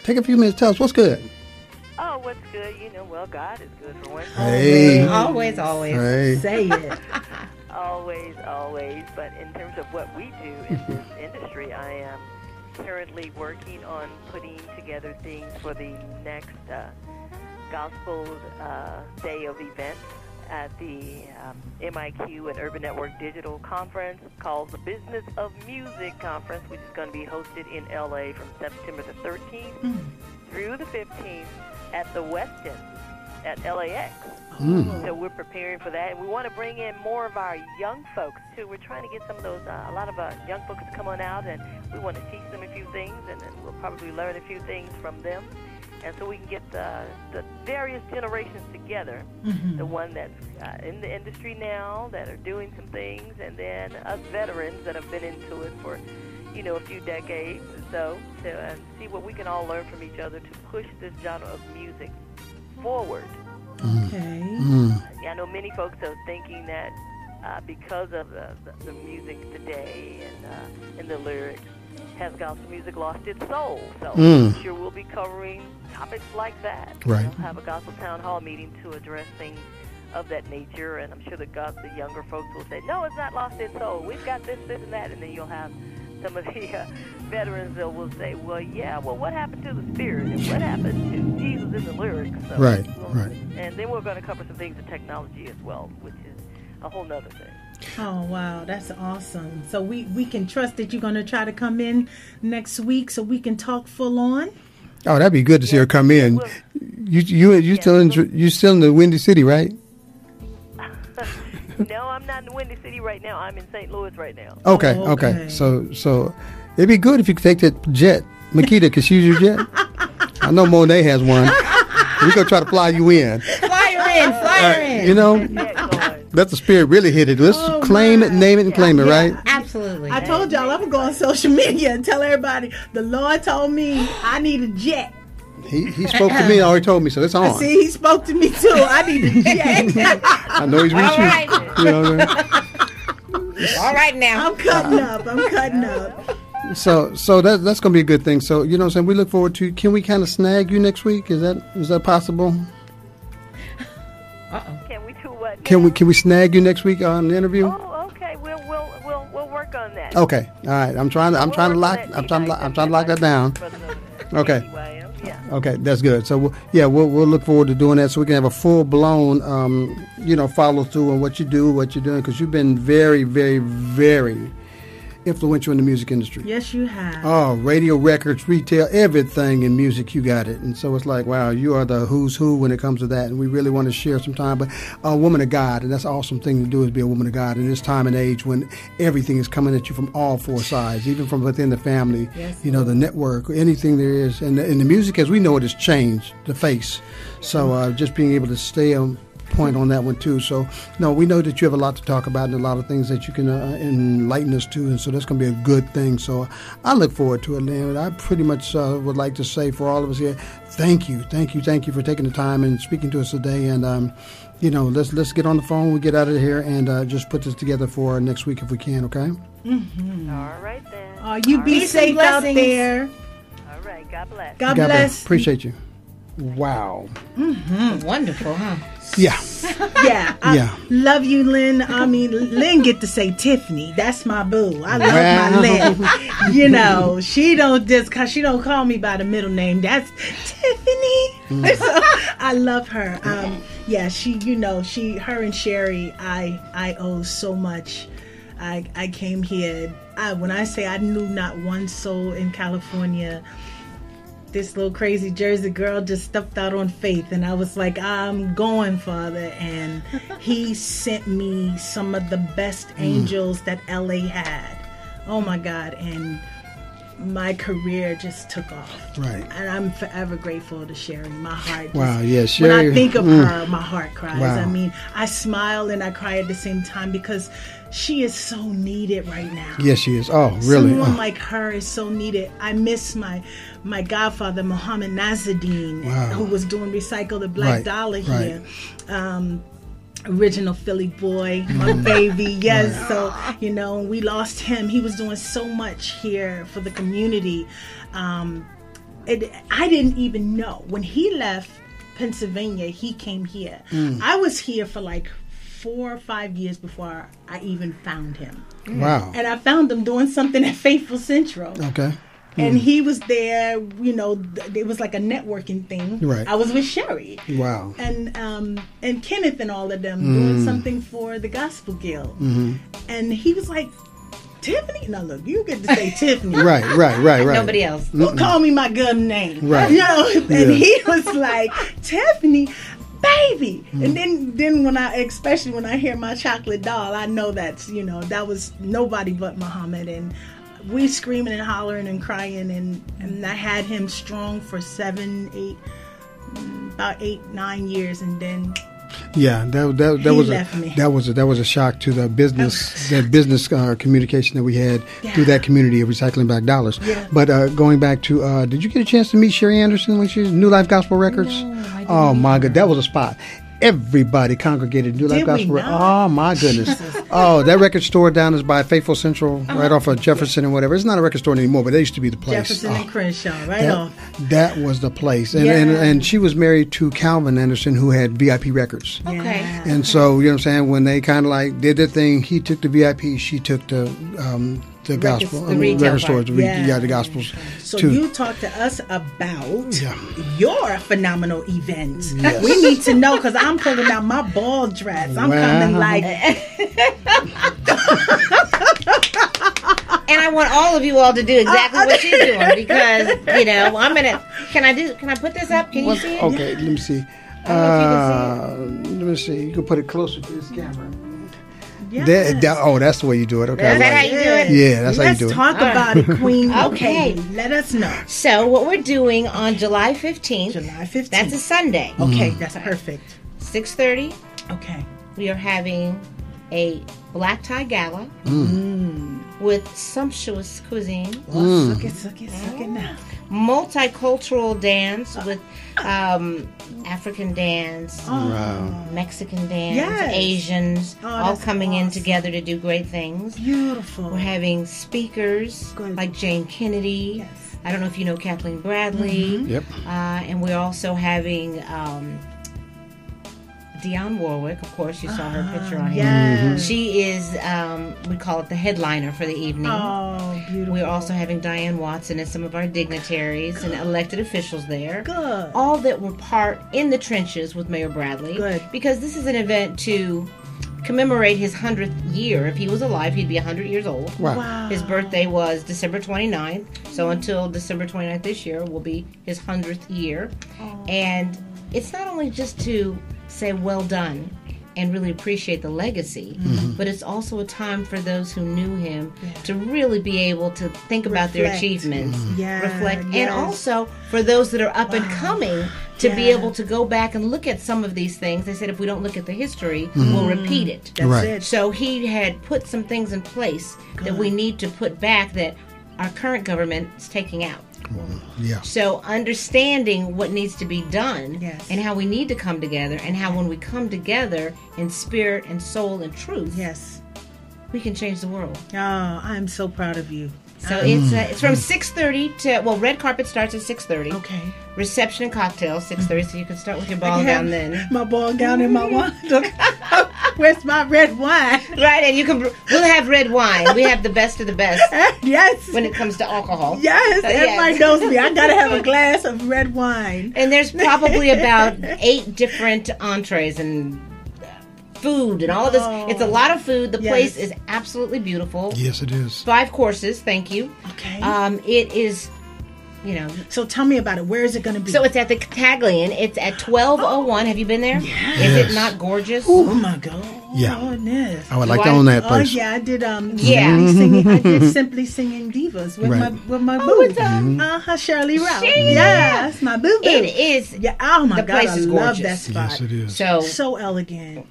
Speaker 1: Take a few minutes. Tell us what's good.
Speaker 5: Oh, what's good? Well, God is good for one.
Speaker 1: Hey.
Speaker 4: Always.
Speaker 1: Hey.
Speaker 3: Say it.
Speaker 5: Always. But in terms of what we do in this industry, I am currently working on putting together things for the next Gospel Day of events at the MIQ and Urban Network Digital Conference called the Business of Music Conference, which is going to be hosted in LA from September the 13th through the 15th at the Westin at LAX. So we're preparing for that, and we want to bring in more of our young folks too. We're trying to get some of those, a lot of young folks to come on out, and we want to teach them a few things, and then we'll probably learn a few things from them. And so we can get the various generations together, the one that's in the industry now that are doing some things, and then us veterans that have been into it for, a few decades or so, to see what we can all learn from each other to push this genre of music forward.
Speaker 3: Okay.
Speaker 5: I know many folks are thinking that because of the music today and the lyrics, has gospel music lost its soul? So I'm sure we'll be covering topics like that.
Speaker 1: Right.
Speaker 5: We'll have a gospel town hall meeting to address things of that nature, and I'm sure the younger folks will say, no, it's not lost its soul. We've got this, and that, and then you'll have some of the veterans that will say, well, what happened to the spirit, and what happened to Jesus in the lyrics? So
Speaker 1: Right.
Speaker 5: And then we're going to cover some things in technology as well, which is a whole nother thing.
Speaker 3: Oh, wow. That's awesome. So we can trust that you're going to try to come in next week so we can talk full on?
Speaker 1: Oh, that'd be good to see her come in. You still in the Windy City, right?
Speaker 5: not in Windy City right now. I'm in St. Louis right now.
Speaker 1: Okay,
Speaker 3: Oh,
Speaker 1: okay.
Speaker 3: okay.
Speaker 1: So it'd be good if you could take that jet. Makita, could she use your jet? I know Monet has one. We're going to try to fly you in.
Speaker 4: Fly her in.
Speaker 1: You know,
Speaker 5: Yeah, going.
Speaker 1: let the spirit really hit it. Let's claim it, name it, and claim it, right?
Speaker 4: Absolutely.
Speaker 3: I told y'all I'm gonna go on social media and tell everybody the Lord told me I need a jet.
Speaker 1: He spoke to me and already told me, so it's on.
Speaker 3: See, he spoke to me too. I need a jet.
Speaker 1: I know he's reaching.
Speaker 4: All right.
Speaker 1: You know what I mean?
Speaker 4: All right now.
Speaker 3: I'm cutting up. I'm cutting up.
Speaker 1: So that's going to be a good thing. So, you know what I'm saying? We look forward to, can we kind of snag you next week? Is that possible?
Speaker 5: Can we do what?
Speaker 1: Can we snag you next week on the interview?
Speaker 5: Oh, okay. We'll work on that.
Speaker 1: Okay. All right. I'm trying to lock that down. Okay.
Speaker 5: Yeah.
Speaker 1: Okay, that's good. So we'll look forward to doing that, so we can have a full blown, follow through on what you're doing, because you've been very, very, very influential in the music industry.
Speaker 3: Yes, you have.
Speaker 1: Oh, radio, records, retail, everything in music, you got it. And so it's like, wow, you are the who's who when it comes to that. And we really want to share some time. But a woman of God, and that's an awesome thing to do, is be a woman of God in this time and age when everything is coming at you from all four sides, even from within the family, the network, anything there is. And the music, as we know it, has changed the face. So just being able to stay point on that one too. So no, we know that you have a lot to talk about and a lot of things that you can enlighten us to, and so that's going to be a good thing. So I look forward to it, Lynn. I pretty much would like to say for all of us here, thank you for taking the time and speaking to us today. And let's get on the phone, we get out of here, and just put this together for next week if we can. Okay.
Speaker 5: All right then.
Speaker 3: You be safe out
Speaker 4: blessings.
Speaker 3: there.
Speaker 5: All right. God bless.
Speaker 3: God bless.
Speaker 1: Appreciate you. Wow.
Speaker 4: Wonderful, huh?
Speaker 1: Yeah.
Speaker 3: Yeah, I love you, Lynn. I mean, Lynn get to say Tiffany. That's my boo. I love my Lynn. She don't call me by the middle name. That's Tiffany. So, I love her. Her and Sherry, I owe so much. I came here. When I say I knew not one soul in California, this little crazy Jersey girl just stepped out on faith, and I was like, I'm going, Father. And he sent me some of the best angels that LA had. Oh my God. And my career just took off.
Speaker 1: Right.
Speaker 3: And I'm forever grateful to Sherry. My heart
Speaker 1: Sherry.
Speaker 3: when I think of her, my heart cries.
Speaker 1: Wow.
Speaker 3: I mean, I smile and I cry at the same time, because she is so needed right now.
Speaker 1: Yes, she is. Oh, really?
Speaker 3: Someone like her is so needed. I miss my godfather, Muhammad Nazaddin, who was doing Recycle the Black Dollar here. Original Philly boy, my baby. Yes. So, we lost him. He was doing so much here for the community. I didn't even know. When he left Pennsylvania, he came here. I was here for like 4 or 5 years before I even found him.
Speaker 1: Wow.
Speaker 3: And I found him doing something at Faithful Central.
Speaker 1: Okay.
Speaker 3: And he was there, it was like a networking thing.
Speaker 1: Right.
Speaker 3: I was with Sherry.
Speaker 1: Wow.
Speaker 3: And Kenneth and all of them doing something for the Gospel Guild. Mm-hmm. And he was like, Tiffany? No, look, you get to say Tiffany.
Speaker 1: Right.
Speaker 4: Nobody else.
Speaker 3: Who called me my good name?
Speaker 1: Right.
Speaker 3: And he was like, Tiffany, baby. And then especially when I hear my chocolate doll, I know that's, that was nobody but Muhammad. And we screaming and hollering and crying, and I had him strong for about 8-9 years, and then
Speaker 1: that was a shock to the business communication that we had through that community of Recycling Black Dollars. Yeah. But going back to, did you get a chance to meet Sherry Anderson when she was New Life Gospel Records?
Speaker 4: No, I didn't.
Speaker 1: Oh my God, that was a spot. Everybody congregated New Life Gospel. Oh my goodness! Oh, that record store down is by Faithful Central, right off of Jefferson and whatever. It's not a record store anymore, but it used to be the place.
Speaker 3: Jefferson and Crenshaw, off.
Speaker 1: That was the place, and she was married to Calvin Anderson, who had VIP Records.
Speaker 4: Okay.
Speaker 1: And so, you know what I'm saying, when they kind of like did their thing, he took the VIP, she took the gospel, record stores, the gospels.
Speaker 3: So
Speaker 1: too.
Speaker 3: you talk to us about your phenomenal events. Yes. We need to know, because I'm pulling out my ball dress. I'm coming like.
Speaker 4: And I want all of you all to do exactly what she's doing, because I'm gonna. Can I put this up? Can you see it?
Speaker 1: Okay, let me see. Let me see. You can put it closer to this camera.
Speaker 3: Yeah.
Speaker 1: That's the way you do it. Okay.
Speaker 4: Is that how you do it?
Speaker 1: Yeah, that's how you
Speaker 3: Let's
Speaker 1: do it.
Speaker 3: talk about it, Queen.
Speaker 4: Okay.
Speaker 3: Let us know.
Speaker 4: So what we're doing on July 15th,
Speaker 3: July 15th.
Speaker 4: that's a Sunday,
Speaker 3: Okay, that's perfect.
Speaker 4: 6:30,
Speaker 3: Okay.
Speaker 4: we are having a black tie gala with sumptuous cuisine,
Speaker 3: Suck it now.
Speaker 4: multicultural dance with African dance,
Speaker 1: Wow.
Speaker 4: Mexican dance,
Speaker 3: Yes.
Speaker 4: Asians,
Speaker 3: Oh,
Speaker 4: all
Speaker 3: that's
Speaker 4: coming in
Speaker 3: awesome.
Speaker 4: together to do great things.
Speaker 3: Beautiful.
Speaker 4: We're having speakers
Speaker 3: Good.
Speaker 4: like Jane Kennedy.
Speaker 3: Yes.
Speaker 4: I don't know if you know Kathleen Bradley.
Speaker 1: Yep.
Speaker 4: And we're also having Dionne Warwick. Of course, you saw her picture on here.
Speaker 3: Yes.
Speaker 4: She is, we call it the headliner for the evening.
Speaker 3: Oh, beautiful.
Speaker 4: We're also having Diane Watson and some of our dignitaries and elected officials there.
Speaker 3: Good.
Speaker 4: All that were part in the trenches with Mayor Bradley.
Speaker 3: Good.
Speaker 4: Because this is an event to commemorate his 100th year. If he was alive, he'd be 100 years old.
Speaker 1: Wow.
Speaker 4: His birthday was December 29th, so until December 29th this year will be his 100th year. And it's not only just to say well done and really appreciate the legacy, but it's also a time for those who knew him to really be able to think about their
Speaker 3: Reflect.
Speaker 4: achievements,
Speaker 3: Yeah,
Speaker 4: reflect, and
Speaker 3: yes.
Speaker 4: also for those that are up and coming to be
Speaker 3: Yeah.
Speaker 4: able to go back and look at some of these things. They said if we don't look at the history, we'll repeat it.
Speaker 3: That's
Speaker 1: Right.
Speaker 3: it.
Speaker 4: So he had put some things in place that we need to put back that our current government is taking out.
Speaker 1: Yeah.
Speaker 4: So understanding what needs to be done
Speaker 3: Yes.
Speaker 4: and how we need to come together and how when we come together in spirit and soul and truth,
Speaker 3: Yes.
Speaker 4: we can change the world.
Speaker 3: Oh, I'm so proud of you.
Speaker 4: So it's from 6:30 to, well, red carpet starts at 6:30.
Speaker 3: Okay.
Speaker 4: Reception and cocktails 6:30, so you can start with your ball
Speaker 3: I
Speaker 4: gown
Speaker 3: have
Speaker 4: then.
Speaker 3: My ball gown and my wine. Where's my red wine?
Speaker 4: Right, and we'll have red wine. We have the best of the best
Speaker 3: Yes.
Speaker 4: when it comes to alcohol.
Speaker 3: Yes,
Speaker 4: Yes.
Speaker 3: everybody knows me. I gotta have a glass of red wine.
Speaker 4: And there's probably about 8 different entrees and food and all of this. It's a lot of food. The
Speaker 3: Yes.
Speaker 4: place is absolutely beautiful.
Speaker 1: Yes, it is.
Speaker 4: 5 courses, thank you.
Speaker 3: Okay.
Speaker 4: It is, you know,
Speaker 3: So tell me about it. Where is it gonna be?
Speaker 4: so it's at the Taglian. It's at 1201. Have you been there?
Speaker 3: Yes.
Speaker 4: Is it not gorgeous?
Speaker 3: Oh my God.
Speaker 1: Yeah.
Speaker 3: Goodness.
Speaker 1: I would like
Speaker 4: Do
Speaker 1: to
Speaker 4: I-
Speaker 1: own that
Speaker 3: Oh
Speaker 1: place.
Speaker 3: yeah, I did.
Speaker 4: Yeah.
Speaker 3: Simply singing. I did Simply Singing Divas with
Speaker 1: Right.
Speaker 3: my
Speaker 4: Oh,
Speaker 3: boo.
Speaker 4: with,
Speaker 3: Shirley Ralph.
Speaker 4: Shirley,
Speaker 3: Yeah, that's my boo boo.
Speaker 4: It is.
Speaker 3: Yeah. Oh my
Speaker 4: The
Speaker 3: God,
Speaker 4: place
Speaker 3: I
Speaker 4: is
Speaker 3: love
Speaker 4: gorgeous.
Speaker 3: that spot.
Speaker 1: Yes, it is.
Speaker 4: So,
Speaker 3: So elegant,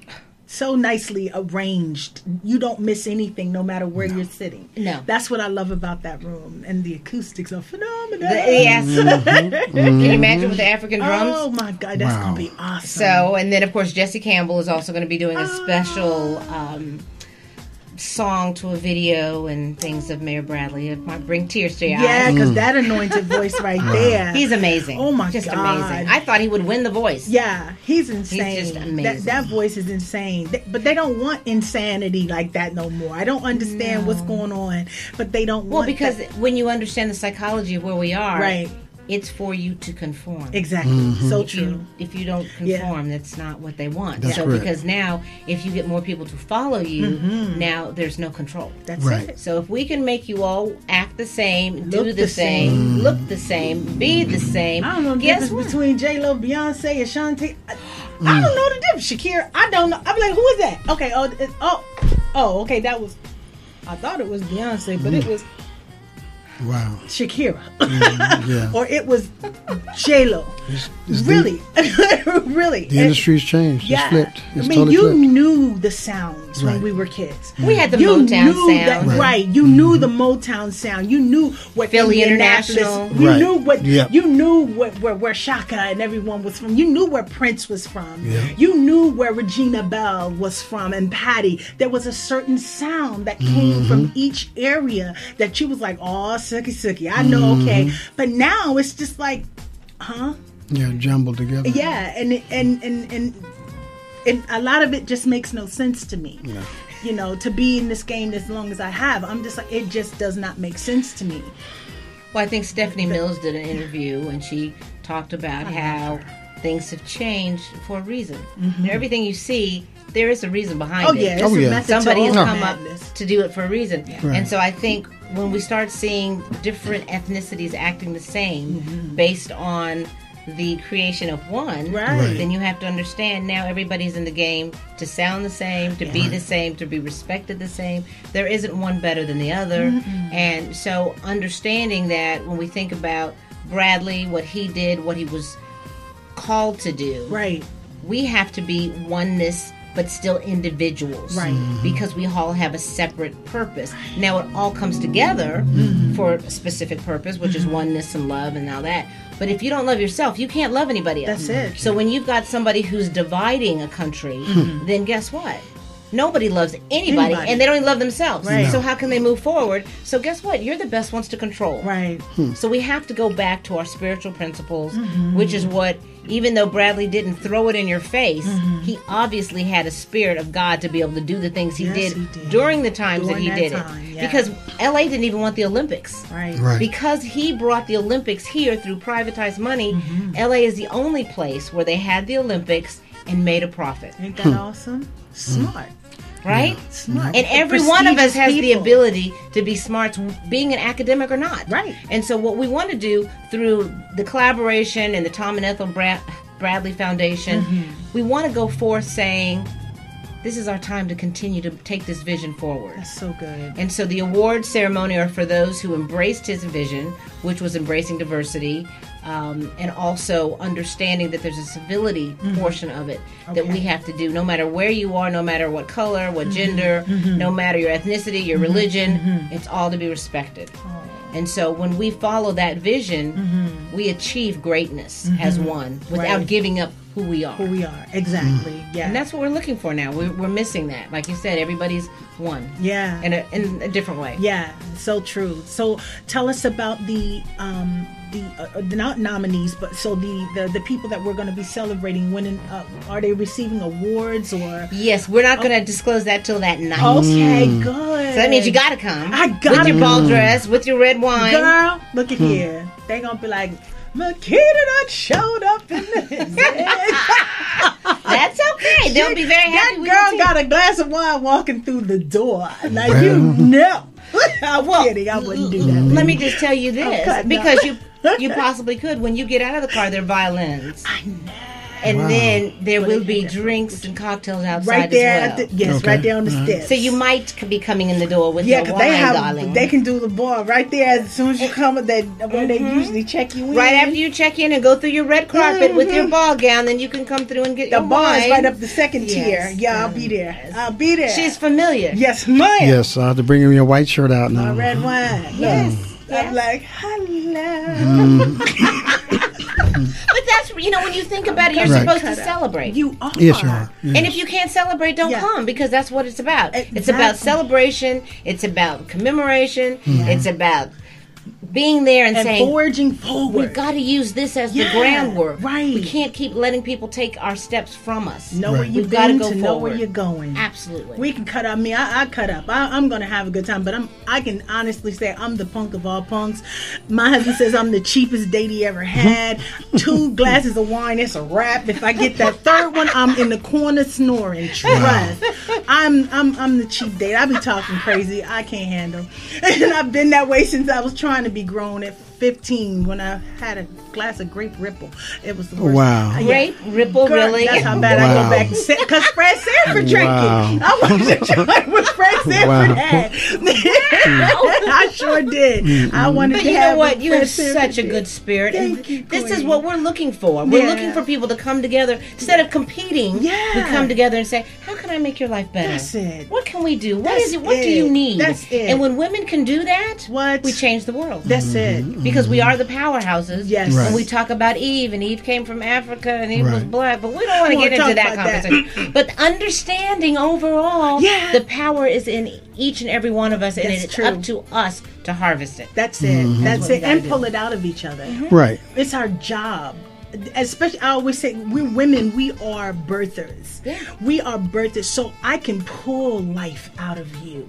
Speaker 3: so nicely arranged. You don't miss anything, no matter where you're sitting.
Speaker 4: No.
Speaker 3: That's what I love about that room, and the acoustics are phenomenal.
Speaker 4: yes. Can you imagine with the African drums?
Speaker 3: Oh my God, that's
Speaker 1: Wow.
Speaker 3: gonna be awesome.
Speaker 4: So, and then of course Jesse Campbell is also going to be doing a special song to a video and things of Mayor Bradley. It might bring tears to your
Speaker 3: yeah,
Speaker 4: eyes.
Speaker 3: because that anointed voice right there.
Speaker 4: He's amazing.
Speaker 3: Oh my
Speaker 4: just
Speaker 3: God.
Speaker 4: amazing. I thought he would win the voice.
Speaker 3: Yeah, he's insane.
Speaker 4: just amazing.
Speaker 3: That voice is insane. But they don't want insanity like that no more. I don't understand what's going on, but they don't
Speaker 4: Well,
Speaker 3: want
Speaker 4: because
Speaker 3: that.
Speaker 4: when you understand the psychology of where we are,
Speaker 3: Right.
Speaker 4: it's for you to conform.
Speaker 3: Exactly. So
Speaker 4: If you,
Speaker 3: true.
Speaker 4: if you don't
Speaker 3: Yeah.
Speaker 4: conform, that's not what they want.
Speaker 1: That's
Speaker 4: so
Speaker 1: correct.
Speaker 4: because now, if you get more people to follow you, now there's no control.
Speaker 3: That's
Speaker 1: Right.
Speaker 3: it.
Speaker 4: So if we can make you all act the same, do
Speaker 3: Look
Speaker 4: the
Speaker 3: the
Speaker 4: same, look the same, be the same,
Speaker 3: I don't know the
Speaker 4: guess
Speaker 3: difference
Speaker 4: what?
Speaker 3: between J Lo, Beyonce, and Shantae. I don't know the difference. Shakira, I don't know. I'm like, who is that? Okay. Oh. Okay. That was. I thought it was Beyonce, but it was
Speaker 1: Wow.
Speaker 3: Shakira,
Speaker 1: Yeah.
Speaker 3: or it was J Lo.
Speaker 1: It's
Speaker 3: Really, really.
Speaker 1: The industry's changed. It's flipped. It's
Speaker 3: I mean,
Speaker 1: totally
Speaker 3: you
Speaker 1: flipped.
Speaker 3: knew the sounds
Speaker 1: Right.
Speaker 3: when we were kids.
Speaker 4: We had the
Speaker 3: You
Speaker 4: Motown
Speaker 3: knew
Speaker 4: sound.
Speaker 3: that, right? You knew the Motown sound. You knew what
Speaker 4: Philly
Speaker 3: Indianapolis-
Speaker 4: International.
Speaker 3: You
Speaker 1: Right.
Speaker 3: knew what.
Speaker 1: Yep.
Speaker 3: You knew where Shaka and everyone was from. You knew where Prince was from.
Speaker 1: Yeah.
Speaker 3: You knew where Regina Bell was from and Patty. There was a certain sound that came from each area that you was like, oh, sucky. I know, okay. But now it's just like, huh?
Speaker 1: Yeah, jumbled together.
Speaker 3: Yeah, and a lot of it just makes no sense to me.
Speaker 1: Yeah.
Speaker 3: You know, to be in this game as long as I have, I'm just like, it just does not make sense to me.
Speaker 4: Well, I think Stephanie Mills did an interview and she talked about how things have changed for a reason. You know, everything you see, there is a reason behind
Speaker 3: Oh
Speaker 4: it.
Speaker 3: yeah, it's
Speaker 1: Oh,
Speaker 3: a
Speaker 1: yeah.
Speaker 3: method
Speaker 4: Somebody
Speaker 3: to
Speaker 4: has
Speaker 3: all
Speaker 4: come up
Speaker 3: madness.
Speaker 4: to do it for a reason.
Speaker 1: Right.
Speaker 4: And so I think when we start seeing different ethnicities acting the same based on the creation of one,
Speaker 3: Right.
Speaker 4: then you have to understand now everybody's in the game to sound the same, to be the same, to be respected the same. There isn't one better than the other. And so understanding that when we think about Bradley, what he did, what he was called to do,
Speaker 3: Right.
Speaker 4: we have to be oneness but still individuals,
Speaker 3: Right.
Speaker 4: because we all have a separate purpose. Now it all comes together for a specific purpose, which is oneness and love and all that. But if you don't love yourself, you can't love anybody else.
Speaker 3: That's it.
Speaker 4: So when you've got somebody who's dividing a country, then guess what? Nobody loves anybody, and they don't even love themselves.
Speaker 3: Right.
Speaker 4: So how can they move forward? So guess what? You're the best ones to control.
Speaker 3: Right.
Speaker 4: So we have to go back to our spiritual principles, which is what, even though Bradley didn't throw it in your face, he obviously had a spirit of God to be able to do the things he,
Speaker 3: Yes,
Speaker 4: did,
Speaker 3: he did.
Speaker 4: during the times
Speaker 3: During
Speaker 4: that
Speaker 3: that
Speaker 4: he did
Speaker 3: time,
Speaker 4: it.
Speaker 3: yeah.
Speaker 4: Because LA didn't even want the Olympics.
Speaker 3: Right.
Speaker 1: Right.
Speaker 4: Because he brought the Olympics here through privatized money, LA is the only place where they had the Olympics and made a profit.
Speaker 3: Ain't that awesome? Smart.
Speaker 4: Right?
Speaker 3: Smart.
Speaker 4: And every one of us
Speaker 3: Prestigious
Speaker 4: has the
Speaker 3: people.
Speaker 4: ability to be smart, being an academic or not.
Speaker 3: Right.
Speaker 4: And so what we want to do through the collaboration and the Tom and Ethel Bradley Foundation, we want to go forth saying, this is our time to continue to take this vision forward.
Speaker 3: That's so good.
Speaker 4: And so the award ceremony are for those who embraced his vision, which was embracing diversity, and also understanding that there's a civility portion of it that we have to do, no matter where you are, no matter what color, what gender, no matter your ethnicity, your religion, it's all to be respected. And so when we follow that vision, we achieve greatness as one without
Speaker 3: Right.
Speaker 4: giving up who we are.
Speaker 3: Who we are. Exactly. Yeah.
Speaker 4: And that's what we're looking for now. We're missing that. Like you said, everybody's one
Speaker 3: yeah.
Speaker 4: in a different way.
Speaker 3: Yeah, so true. So tell us about the not nominees, but so the people that we're going to be celebrating. When are they receiving awards or?
Speaker 4: Yes, we're not going to disclose that till that night.
Speaker 3: Okay, good.
Speaker 4: So that means you got to come.
Speaker 3: I
Speaker 4: with
Speaker 3: gotta
Speaker 4: your ball
Speaker 3: come.
Speaker 4: dress, with your red wine.
Speaker 3: Girl, look at here. They gonna be like, Makita done showed up in this.
Speaker 4: That's okay. They'll be very happy
Speaker 3: That
Speaker 4: with
Speaker 3: girl
Speaker 4: you.
Speaker 3: got a glass of wine walking through the door. Now you know. I'm
Speaker 4: Well,
Speaker 3: kidding. I wouldn't do that.
Speaker 4: Let me just tell you this,
Speaker 3: cutting
Speaker 4: because
Speaker 3: up.
Speaker 4: you possibly could. When you get out of the car, there are violins.
Speaker 3: I know.
Speaker 4: And
Speaker 1: Wow.
Speaker 4: then there will be
Speaker 3: Yeah.
Speaker 4: drinks and cocktails outside
Speaker 3: Right there,
Speaker 4: as well.
Speaker 3: at the, yes,
Speaker 1: Okay.
Speaker 3: right there on the steps.
Speaker 4: So you might be coming in the door with
Speaker 3: yeah,
Speaker 4: your
Speaker 3: because
Speaker 4: wine, darling.
Speaker 3: they can do the bar right there as soon as you come. Where they usually check you in.
Speaker 4: Right after you check in and go through your red carpet with your ball gown, then you can come through and get
Speaker 3: the
Speaker 4: your
Speaker 3: bar is
Speaker 4: wine.
Speaker 3: right up the second
Speaker 4: Yes.
Speaker 3: tier. Yeah, I'll be there. I'll be there.
Speaker 4: She's familiar.
Speaker 3: yes, ma'am.
Speaker 1: Yes, I have to bring him your white shirt out now.
Speaker 3: My red wine.
Speaker 4: Yes.
Speaker 3: I'm like, hello.
Speaker 4: But that's, when you think about it, you're
Speaker 1: Right.
Speaker 4: supposed to
Speaker 3: Cut out.
Speaker 4: celebrate.
Speaker 3: You are.
Speaker 1: Yes, you are.
Speaker 4: And if you can't celebrate, don't
Speaker 3: Yeah.
Speaker 4: come, because that's what it's about. It's about
Speaker 3: Exactly.
Speaker 4: celebration. It's about commemoration. It's about being there and,
Speaker 3: And
Speaker 4: saying,
Speaker 3: forging forward.
Speaker 4: we've got to use this as the
Speaker 3: Yeah,
Speaker 4: groundwork.
Speaker 3: right.
Speaker 4: We can't keep letting people take our steps from us.
Speaker 3: know where
Speaker 1: Right.
Speaker 3: you've
Speaker 4: We've gotta
Speaker 3: been
Speaker 4: go
Speaker 3: to know where
Speaker 4: forward.
Speaker 3: you're going.
Speaker 4: Absolutely.
Speaker 3: We can cut up. I cut up. I'm gonna have a good time. But I can honestly say I'm the punk of all punks. My husband says I'm the cheapest date he ever had. 2 glasses of wine, it's a wrap. If I get that third one, I'm in the corner snoring. Trust. I'm the cheap date. I be talking crazy. I can't handle. And I've been that way since I was trying to be grown at 15 when I had a glass of grape Ripple. It was the worst.
Speaker 1: Wow.
Speaker 3: Yeah.
Speaker 4: Grape Ripple,
Speaker 3: Girl,
Speaker 4: really?
Speaker 3: That's how bad I
Speaker 1: Wow.
Speaker 3: go back. Because Fred Sanford drank
Speaker 1: Wow.
Speaker 3: it. I wanted to try what Fred Sanford
Speaker 1: Wow.
Speaker 3: had. I sure did. I wanted
Speaker 4: But
Speaker 3: to
Speaker 4: you
Speaker 3: have
Speaker 4: know what? You
Speaker 3: Fred
Speaker 4: have
Speaker 3: Sanford
Speaker 4: such a
Speaker 3: did.
Speaker 4: good spirit.
Speaker 3: Thank
Speaker 4: and
Speaker 3: you,
Speaker 4: this is
Speaker 3: Queen.
Speaker 4: what we're looking for. We're
Speaker 3: Yeah.
Speaker 4: looking for people to come together. Instead of competing,
Speaker 3: Yeah.
Speaker 4: we come together and say, how can I make your life better?
Speaker 3: That's it.
Speaker 4: What can we do? What
Speaker 3: That's
Speaker 4: is it? What do
Speaker 3: it.
Speaker 4: you need?
Speaker 3: That's it.
Speaker 4: And when women can do that,
Speaker 3: What?
Speaker 4: we change the world.
Speaker 3: That's it.
Speaker 4: Because we are the powerhouses.
Speaker 3: Yes.
Speaker 1: Right.
Speaker 4: And we talk about Eve, and Eve came from Africa, and Eve was
Speaker 1: Right.
Speaker 4: black, but we don't want to
Speaker 3: We
Speaker 4: get
Speaker 3: won't
Speaker 4: into
Speaker 3: talk
Speaker 4: that
Speaker 3: about that.
Speaker 4: conversation. But understanding overall,
Speaker 3: Yeah.
Speaker 4: the power is in each and every one of us, and
Speaker 3: That's
Speaker 4: it's
Speaker 3: true.
Speaker 4: up to us to harvest it.
Speaker 3: That's it. That's
Speaker 4: what we
Speaker 3: it.
Speaker 4: gotta
Speaker 3: And
Speaker 4: do.
Speaker 3: pull it out of each other.
Speaker 1: Right.
Speaker 3: It's our job. Especially, I always say, we're women, we are birthers.
Speaker 4: Yeah.
Speaker 3: We are birthers, so I can pull life out of you.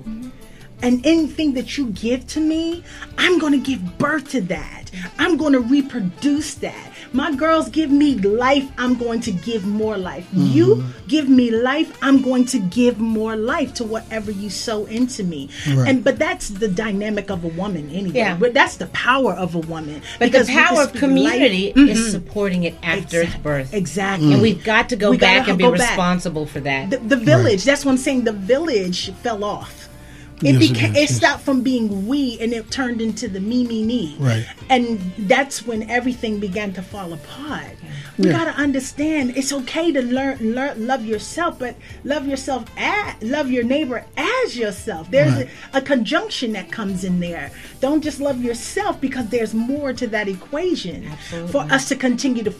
Speaker 3: And anything that you give to me, I'm going to give birth to that. I'm going to reproduce that. My girls give me life, I'm going to give more life. You give me life, I'm going to give more life to whatever you sow into me.
Speaker 1: Right.
Speaker 3: But that's the dynamic of a woman anyway.
Speaker 4: Yeah.
Speaker 3: But that's the power of a woman.
Speaker 4: But the
Speaker 3: Because we can
Speaker 4: power of
Speaker 3: speak
Speaker 4: community
Speaker 3: life.
Speaker 4: is supporting it after its birth.
Speaker 3: Exactly.
Speaker 4: And we've got to go
Speaker 3: We gotta
Speaker 4: back and be
Speaker 3: go back.
Speaker 4: responsible for that.
Speaker 3: The village, that's what I'm saying, the village fell off. It
Speaker 1: Yes, it
Speaker 3: became
Speaker 1: does,
Speaker 3: it
Speaker 1: yes.
Speaker 3: stopped from being we and it turned into the me.
Speaker 1: Right.
Speaker 3: And that's when everything began to fall apart. We
Speaker 1: Yeah.
Speaker 3: gotta understand it's okay to learn love yourself, but love your neighbor as yourself. There's
Speaker 1: Right.
Speaker 3: a conjunction that comes in there. Don't just love yourself, because there's more to that equation for us to continue to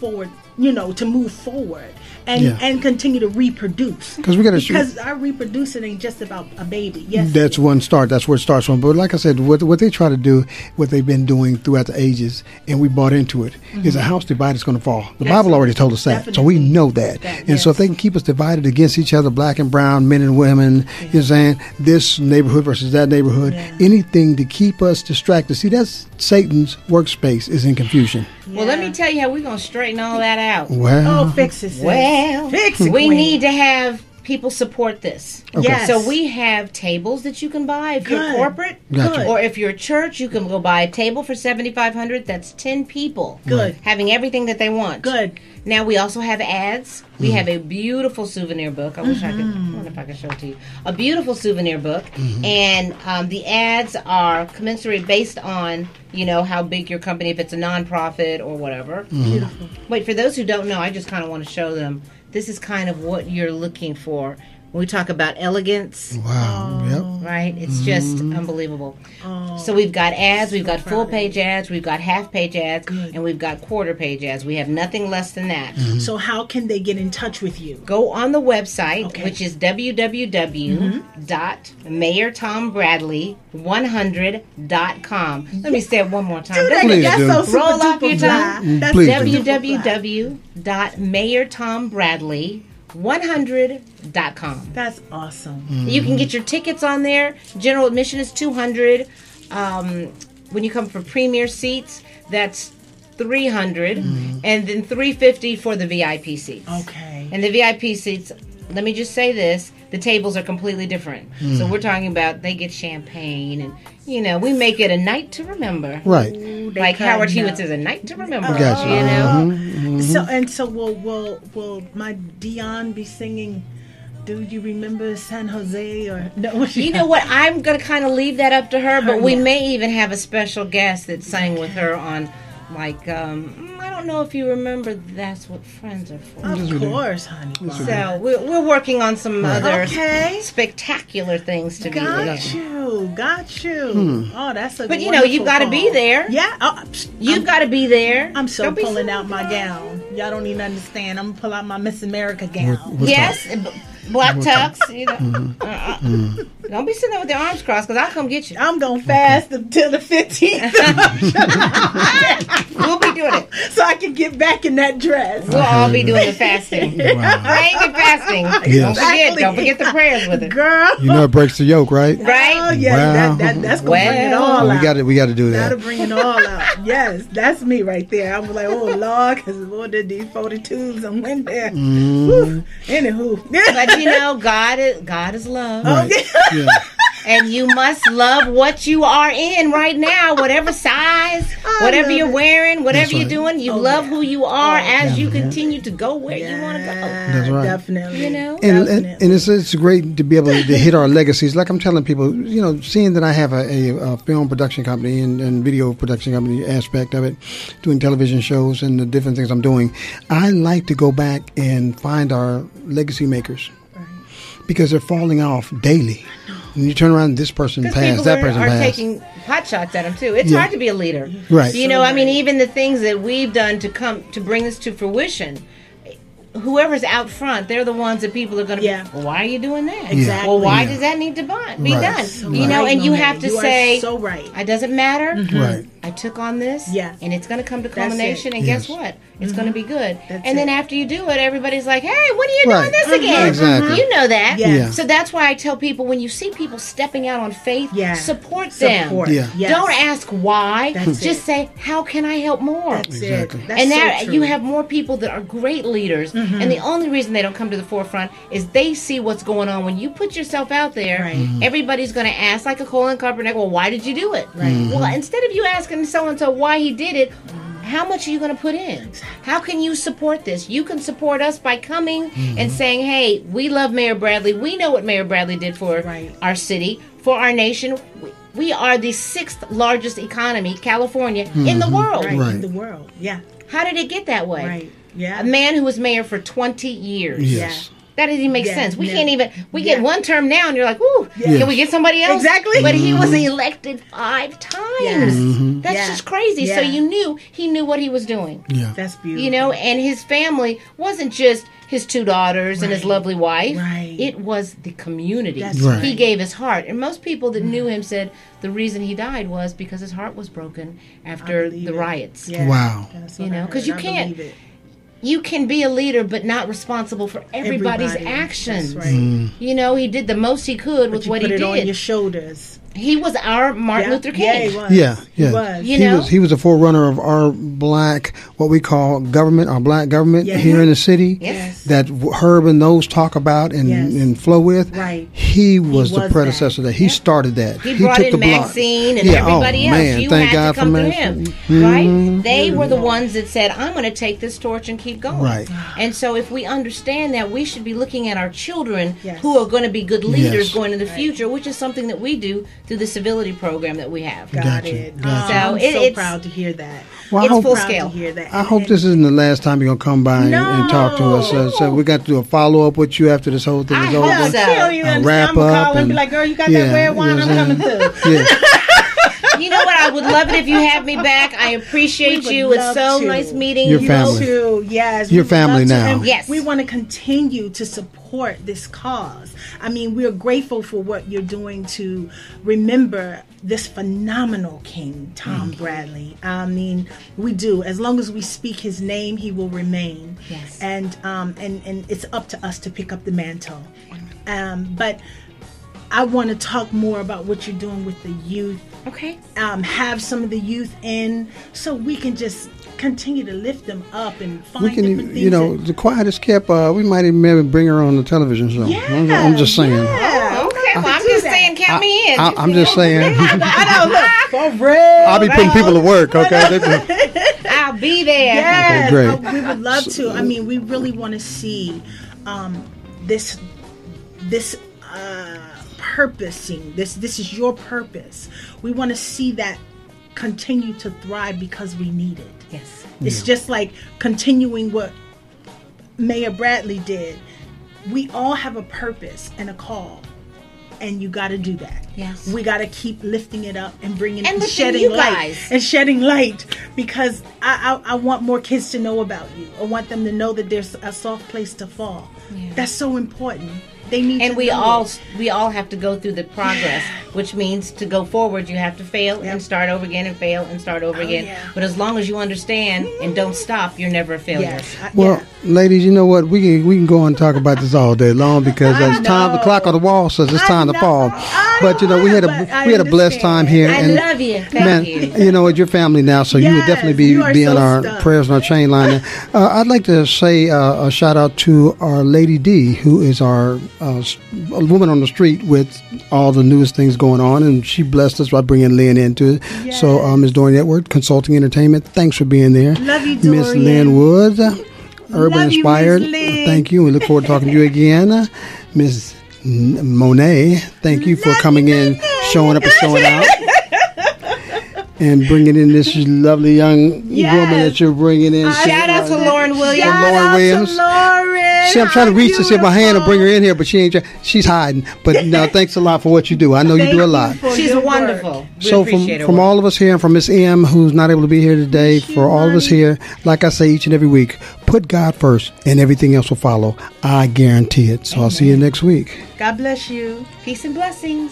Speaker 3: to move forward and
Speaker 1: Yeah.
Speaker 3: and continue to reproduce.
Speaker 1: Because we gotta
Speaker 3: Because our reproducing ain't just about a baby. Yes.
Speaker 1: That's one start. That's where it starts from. But like I said, what they try to do, what they've been doing throughout the ages, and we bought into it, is a house divided is going to fall. The Bible already told us that, so we
Speaker 3: Definitely.
Speaker 1: know that. And so if they can keep us divided against each other, black and brown, men and women, you know what I'm saying, this neighborhood versus that neighborhood, anything to keep us distracted. See, that's Satan's workspace is in confusion.
Speaker 4: Well, let me tell you how we're going to straighten all that out.
Speaker 1: Well,
Speaker 3: Oh, fix it. sis.
Speaker 4: Well,
Speaker 3: Fix it,
Speaker 4: we
Speaker 3: queen.
Speaker 4: need to have people support this.
Speaker 1: Okay.
Speaker 3: Yes.
Speaker 4: So we have tables that you can buy if you're
Speaker 3: Good.
Speaker 4: corporate,
Speaker 1: Gotcha.
Speaker 4: or if you're a church, you can go buy a table for $7,500. That's 10 people.
Speaker 3: Good.
Speaker 4: Having everything that they want.
Speaker 3: Good.
Speaker 4: Now we also have ads. We have a beautiful souvenir book. I wish I could. I wonder if I could show it to you. A beautiful souvenir book, and the ads are commensurate based on how big your company, if it's a nonprofit or whatever.
Speaker 3: Beautiful.
Speaker 4: Wait, for those who don't know, I just kind of want to show them. This is kind of what you're looking for when we talk about elegance.
Speaker 1: wow. Yep.
Speaker 4: Right? It's just unbelievable. So we've got ads, we've got full page ads, we've got half page ads, and we've got quarter page ads. We have nothing less than that.
Speaker 3: So how can they get in touch with you?
Speaker 4: Go on the website,
Speaker 3: Okay.
Speaker 4: which is www.mayortombradley100.com. Let me say it one more time.
Speaker 1: Please
Speaker 3: That's
Speaker 1: do.
Speaker 3: so super
Speaker 4: Roll off your
Speaker 3: duper
Speaker 4: tongue.
Speaker 3: fly. That's
Speaker 1: Please
Speaker 3: super
Speaker 1: do.
Speaker 3: duper fly.
Speaker 4: www.mayortombradley100.com.
Speaker 3: That's awesome.
Speaker 4: You can get your tickets on there. General admission is $200. When you come for premier seats, that's $300, and then $350 for the VIP seats.
Speaker 3: Okay.
Speaker 4: And the VIP seats, let me just say this: the tables are completely different. So we're talking about they get champagne, and we make it a night to remember.
Speaker 1: Right.
Speaker 4: Like Howard
Speaker 3: cutting
Speaker 4: Hewitt
Speaker 3: up.
Speaker 4: says, a night to remember.
Speaker 1: Gotcha.
Speaker 3: So will my Dion be singing? Do you remember San Jose or no?
Speaker 4: You know what? I'm going to kind of leave that up to her, but we
Speaker 3: yeah.
Speaker 4: may even have a special guest that sang with her on, like, I don't know if you remember That's What Friends Are For.
Speaker 3: Of course, honey.
Speaker 4: So we're working on some other
Speaker 3: Okay.
Speaker 4: spectacular things to be
Speaker 3: Got
Speaker 4: with.
Speaker 3: you. Oh, that's a.
Speaker 4: But you've got to be
Speaker 3: call.
Speaker 4: there.
Speaker 3: Yeah.
Speaker 4: You've got to be there.
Speaker 3: I'm so
Speaker 4: Don't be
Speaker 3: pulling
Speaker 4: so-
Speaker 3: out my gown. Y'all don't even understand. I'm gonna pull out my Miss America gown.
Speaker 4: Yes, black tux. Don't be sitting there with your arms crossed, because I'll come get you.
Speaker 3: I'm gonna fast until the 15th,
Speaker 4: We'll be doing it.
Speaker 3: so I can get back in that dress.
Speaker 4: We'll all be doing the fasting.
Speaker 1: Wow.
Speaker 4: Praying and fasting.
Speaker 1: Yes.
Speaker 4: Don't forget the prayers with it.
Speaker 3: Girl.
Speaker 1: You know it breaks the yoke, right?
Speaker 4: Right?
Speaker 3: Oh yeah,
Speaker 1: Wow.
Speaker 3: that's gonna bring it all
Speaker 1: We
Speaker 3: out.
Speaker 1: got to do
Speaker 3: That'll
Speaker 1: that.
Speaker 3: bring it all out. Yes, that's me right there. I was like, oh Lord, because Lord did these 42s and went there. Whew. Anywho,
Speaker 4: But God is love.
Speaker 1: Right. Yeah.
Speaker 4: And you must love what you are in right now, whatever size, whatever
Speaker 3: love
Speaker 4: you're
Speaker 3: it.
Speaker 4: wearing, whatever
Speaker 1: That's
Speaker 4: you're
Speaker 1: right.
Speaker 4: doing. You love who you are as you
Speaker 1: Yeah.
Speaker 4: continue to go where you want to go.
Speaker 1: That's right.
Speaker 3: Definitely.
Speaker 1: And
Speaker 3: Definitely.
Speaker 1: it's great to be able to hit our legacies. Like I'm telling people, seeing that I have a film production company and video production company aspect of it, doing television shows and the different things I'm doing, I like to go back and find our legacy makers because they're falling off daily. And you turn around, this person
Speaker 4: Because
Speaker 1: passed,
Speaker 4: people
Speaker 1: that person
Speaker 4: are
Speaker 1: passed.
Speaker 4: taking pot shots at them too. It's
Speaker 1: Yeah.
Speaker 4: hard to be a leader,
Speaker 1: Right.
Speaker 4: I mean, even the things that we've done to bring this to fruition. Whoever's out front, they're the ones that people are going to
Speaker 3: Yeah.
Speaker 4: be. Well, why are you doing that?
Speaker 3: Exactly.
Speaker 4: Well, why
Speaker 1: Yeah.
Speaker 4: does that need to be
Speaker 1: Right.
Speaker 4: done?
Speaker 3: So
Speaker 4: And you
Speaker 3: right,
Speaker 4: have to
Speaker 3: you are
Speaker 4: say,
Speaker 3: so right.
Speaker 4: it doesn't matter.
Speaker 1: Right.
Speaker 4: I took on this, and it's going to come to culmination, and
Speaker 1: Yes.
Speaker 4: guess what? It's going to be good.
Speaker 3: That's
Speaker 4: and then
Speaker 3: it.
Speaker 4: after you do it, everybody's like, hey, when are you
Speaker 1: Right.
Speaker 4: doing this again?
Speaker 1: Exactly.
Speaker 4: You know that.
Speaker 3: Yeah.
Speaker 1: Yeah.
Speaker 4: So that's why I tell people, when you see people stepping out on faith,
Speaker 3: Yeah.
Speaker 4: support them.
Speaker 3: Support.
Speaker 1: Yeah.
Speaker 3: Yes.
Speaker 4: Don't ask why.
Speaker 3: That's
Speaker 4: Just
Speaker 3: it.
Speaker 4: say, how can I help more?
Speaker 3: That's
Speaker 1: Exactly.
Speaker 3: it. That's
Speaker 4: And
Speaker 3: so
Speaker 4: that
Speaker 3: true. Mm-hmm.
Speaker 4: you have more people that are great leaders, and the only reason they don't come to the forefront is they see what's going on. When you put yourself out there,
Speaker 3: Right.
Speaker 4: everybody's going to ask, like a Colin Kaepernick, well, why did you do it?
Speaker 3: Right.
Speaker 4: Well, instead of you asking so-and-so why he did it, how much are you going to put in? How can you support this? You can support us by coming and saying, hey, we love Mayor Bradley. We know what Mayor Bradley did for
Speaker 3: Right.
Speaker 4: our city, for our nation. We are the 6th largest economy, California, in the world.
Speaker 3: Right.
Speaker 1: Right.
Speaker 3: In the world. Yeah.
Speaker 4: How did it get that way?
Speaker 3: Right. Yeah.
Speaker 4: A man who was mayor for 20 years.
Speaker 1: Yes.
Speaker 4: That doesn't even make
Speaker 3: Yeah,
Speaker 4: sense. We
Speaker 3: no.
Speaker 4: can't even, we
Speaker 3: Yeah.
Speaker 4: get one term now and you're like, ooh,
Speaker 1: Yes.
Speaker 4: can we get somebody else?
Speaker 3: Exactly.
Speaker 4: But he was elected 5 times.
Speaker 3: Yes.
Speaker 4: That's
Speaker 3: Yeah.
Speaker 4: just crazy. So
Speaker 3: Yeah.
Speaker 4: he knew what he was doing.
Speaker 1: Yeah.
Speaker 3: That's beautiful.
Speaker 4: You know, and his family wasn't just his 2 daughters and his
Speaker 3: Right.
Speaker 4: lovely wife.
Speaker 3: Right.
Speaker 4: It was the community.
Speaker 3: That's
Speaker 1: Right.
Speaker 4: He gave his heart. And most people that knew him said the reason he died was because his heart was broken after
Speaker 3: believe
Speaker 4: the
Speaker 3: it.
Speaker 4: riots.
Speaker 3: Yeah.
Speaker 1: Wow.
Speaker 3: That's what
Speaker 4: You know,
Speaker 3: I
Speaker 4: 'cause
Speaker 3: heard.
Speaker 4: you
Speaker 3: I
Speaker 4: can't-
Speaker 3: believe it.
Speaker 4: You can be a leader but not responsible for everybody's
Speaker 3: Everybody.
Speaker 4: actions.
Speaker 3: That's right.
Speaker 4: You know, he did the most he could
Speaker 3: But
Speaker 4: with
Speaker 3: you
Speaker 4: what
Speaker 3: put
Speaker 4: he
Speaker 3: it on
Speaker 4: did.
Speaker 3: your shoulders.
Speaker 4: He was our Martin
Speaker 3: Yeah.
Speaker 4: Luther King.
Speaker 3: Yeah, he was.
Speaker 1: Yeah, yeah.
Speaker 3: He was.
Speaker 4: You
Speaker 1: He
Speaker 4: know?
Speaker 1: was a forerunner of our black, what we call government, our black government
Speaker 3: Yes.
Speaker 1: here in the city.
Speaker 4: Yes.
Speaker 1: That Herb and those talk about and,
Speaker 3: Yes.
Speaker 1: and flow with.
Speaker 3: Right.
Speaker 1: He was the
Speaker 3: was
Speaker 1: predecessor that. He started that.
Speaker 4: He brought
Speaker 1: took
Speaker 4: in
Speaker 1: the block.
Speaker 4: Maxine and
Speaker 1: Yeah,
Speaker 4: everybody
Speaker 1: oh,
Speaker 4: else.
Speaker 1: Man,
Speaker 4: You
Speaker 1: thank
Speaker 4: had
Speaker 1: God
Speaker 4: to come
Speaker 1: for
Speaker 4: through
Speaker 1: Maxine.
Speaker 4: him, right? They were the ones that said, I'm going to take this torch and keep going.
Speaker 1: Right.
Speaker 4: And so if we understand that, we should be looking at our children
Speaker 3: Yes.
Speaker 4: who are going to be good leaders
Speaker 1: Yes.
Speaker 4: going in the future, which is something that we do through the civility program that we have.
Speaker 3: Got
Speaker 1: Gotcha,
Speaker 3: it.
Speaker 1: gotcha.
Speaker 3: Oh, I'm
Speaker 4: So
Speaker 3: so
Speaker 4: it's-
Speaker 3: proud to hear that.
Speaker 1: Well, I
Speaker 4: It's
Speaker 1: hope,
Speaker 4: full
Speaker 3: Proud
Speaker 4: scale.
Speaker 3: to hear that.
Speaker 1: I hope this isn't the last time you're going to come by and talk to us. So we got to do a follow-up with you after this whole thing
Speaker 4: I
Speaker 1: is
Speaker 4: hope
Speaker 1: over.
Speaker 4: so.
Speaker 3: She don't even
Speaker 1: A
Speaker 3: understand.
Speaker 1: wrap
Speaker 3: I'm going to
Speaker 1: up
Speaker 3: call and be
Speaker 1: and-
Speaker 3: like, girl, you got
Speaker 1: yeah,
Speaker 3: that red wine?
Speaker 1: you know
Speaker 3: I'm
Speaker 1: what I'm
Speaker 3: coming through.
Speaker 1: Yeah.
Speaker 4: You know what? I would love it if you have me back. I appreciate
Speaker 3: We would
Speaker 4: you. It's
Speaker 3: love
Speaker 4: so
Speaker 3: to.
Speaker 4: nice meeting
Speaker 1: Your
Speaker 4: you.
Speaker 1: family.
Speaker 3: Too. Yes,
Speaker 1: Your
Speaker 3: we would
Speaker 1: family
Speaker 3: love to.
Speaker 1: now.
Speaker 3: And
Speaker 4: Yes.
Speaker 3: we want to continue to support this cause. I mean, we're grateful for what you're doing to remember this phenomenal king, Tom Bradley. I mean, we do. As long as we speak his name, he will remain.
Speaker 4: Yes.
Speaker 3: And it's up to us to pick up the mantle. But I want to talk more about what you're doing with the youth.
Speaker 4: Okay.
Speaker 3: Have some of the youth in so we can just continue to lift them up and find
Speaker 1: We can,
Speaker 3: different things.
Speaker 1: you know, the quiet is kept. We might even maybe bring her on the television show. I'm just saying.
Speaker 3: Yeah,
Speaker 4: Okay. Well, I'm just saying, count me in.
Speaker 1: I'm just saying.
Speaker 3: I know, look, for real.
Speaker 1: I'll be putting people to work, okay?
Speaker 4: I'll be there.
Speaker 3: Yes,
Speaker 1: great.
Speaker 3: we would love to. I mean, we really want to see this purposing. This is your purpose. We want to see that continue to thrive because we need it.
Speaker 4: Yes.
Speaker 3: It's just like continuing what Mayor Bradley did. We all have a purpose and a call, and you got to do that.
Speaker 4: Yes.
Speaker 3: We got to keep lifting it up and bringing
Speaker 4: And
Speaker 3: and
Speaker 4: lifting
Speaker 3: shedding
Speaker 4: you
Speaker 3: light
Speaker 4: guys.
Speaker 3: and shedding light because I want more kids to know about you. I want them to know that there's a soft place to fall.
Speaker 4: Yeah.
Speaker 3: That's so important. They need
Speaker 4: And
Speaker 3: to
Speaker 4: we
Speaker 3: know
Speaker 4: all
Speaker 3: it.
Speaker 4: have to go through the progress, which means to go forward you have to fail and start over again and fail and start over again.
Speaker 3: yeah.
Speaker 4: But as long as you understand and don't stop, you're never a failure.
Speaker 3: Yes.
Speaker 1: Well, ladies, you know what? We can go and talk about this all day long because it's time. The
Speaker 3: know.
Speaker 1: clock on the wall says it's
Speaker 3: I
Speaker 1: time to
Speaker 3: know.
Speaker 1: fall.
Speaker 3: I
Speaker 1: But you know, we had a blessed time here.
Speaker 4: I
Speaker 1: and
Speaker 4: love you. Thank
Speaker 1: Man,
Speaker 4: you.
Speaker 1: you know, it's your family now, so you would
Speaker 3: Yes,
Speaker 1: definitely
Speaker 3: you are
Speaker 1: be on
Speaker 3: so
Speaker 1: our
Speaker 3: stuck.
Speaker 1: prayers on our chain line. I'd like to say a shout out to our Lady D, who is our a woman on the street with all the newest things going on, and she blessed us by bringing Lynn into it.
Speaker 3: Yes.
Speaker 1: So, Ms. Dorian Edward, Consulting Entertainment, thanks for being there.
Speaker 3: Love you,
Speaker 1: Miss
Speaker 3: Dorian.
Speaker 1: Lynn Woods, Urban
Speaker 3: Love you,
Speaker 1: Inspired,
Speaker 3: Miss Lynn.
Speaker 1: thank you. We look forward to talking to you again. Miss Monet, thank you for coming in, showing up and showing out. And bringing in this lovely young woman that you're bringing in.
Speaker 4: Shout out to Lauren Williams.
Speaker 1: Lauren
Speaker 3: Shout out
Speaker 1: Williams.
Speaker 3: to Lauren.
Speaker 1: See, I'm trying to reach to see my hand and bring her
Speaker 3: Beautiful.
Speaker 1: in here, but she ain't. She's hiding. But no, thanks a lot for what you do. I know you
Speaker 3: Thank
Speaker 1: do a
Speaker 3: you
Speaker 1: lot.
Speaker 3: for
Speaker 4: She's
Speaker 3: your
Speaker 4: wonderful.
Speaker 3: work.
Speaker 4: We
Speaker 1: So
Speaker 4: appreciate her
Speaker 1: from
Speaker 4: work.
Speaker 1: all of us here and from Miss M, who's not able to be here today, for all of us here, like I say each and every week, put God first and everything else will follow. I guarantee it. So I'll see you next week.
Speaker 3: God bless you.
Speaker 4: Peace and blessings.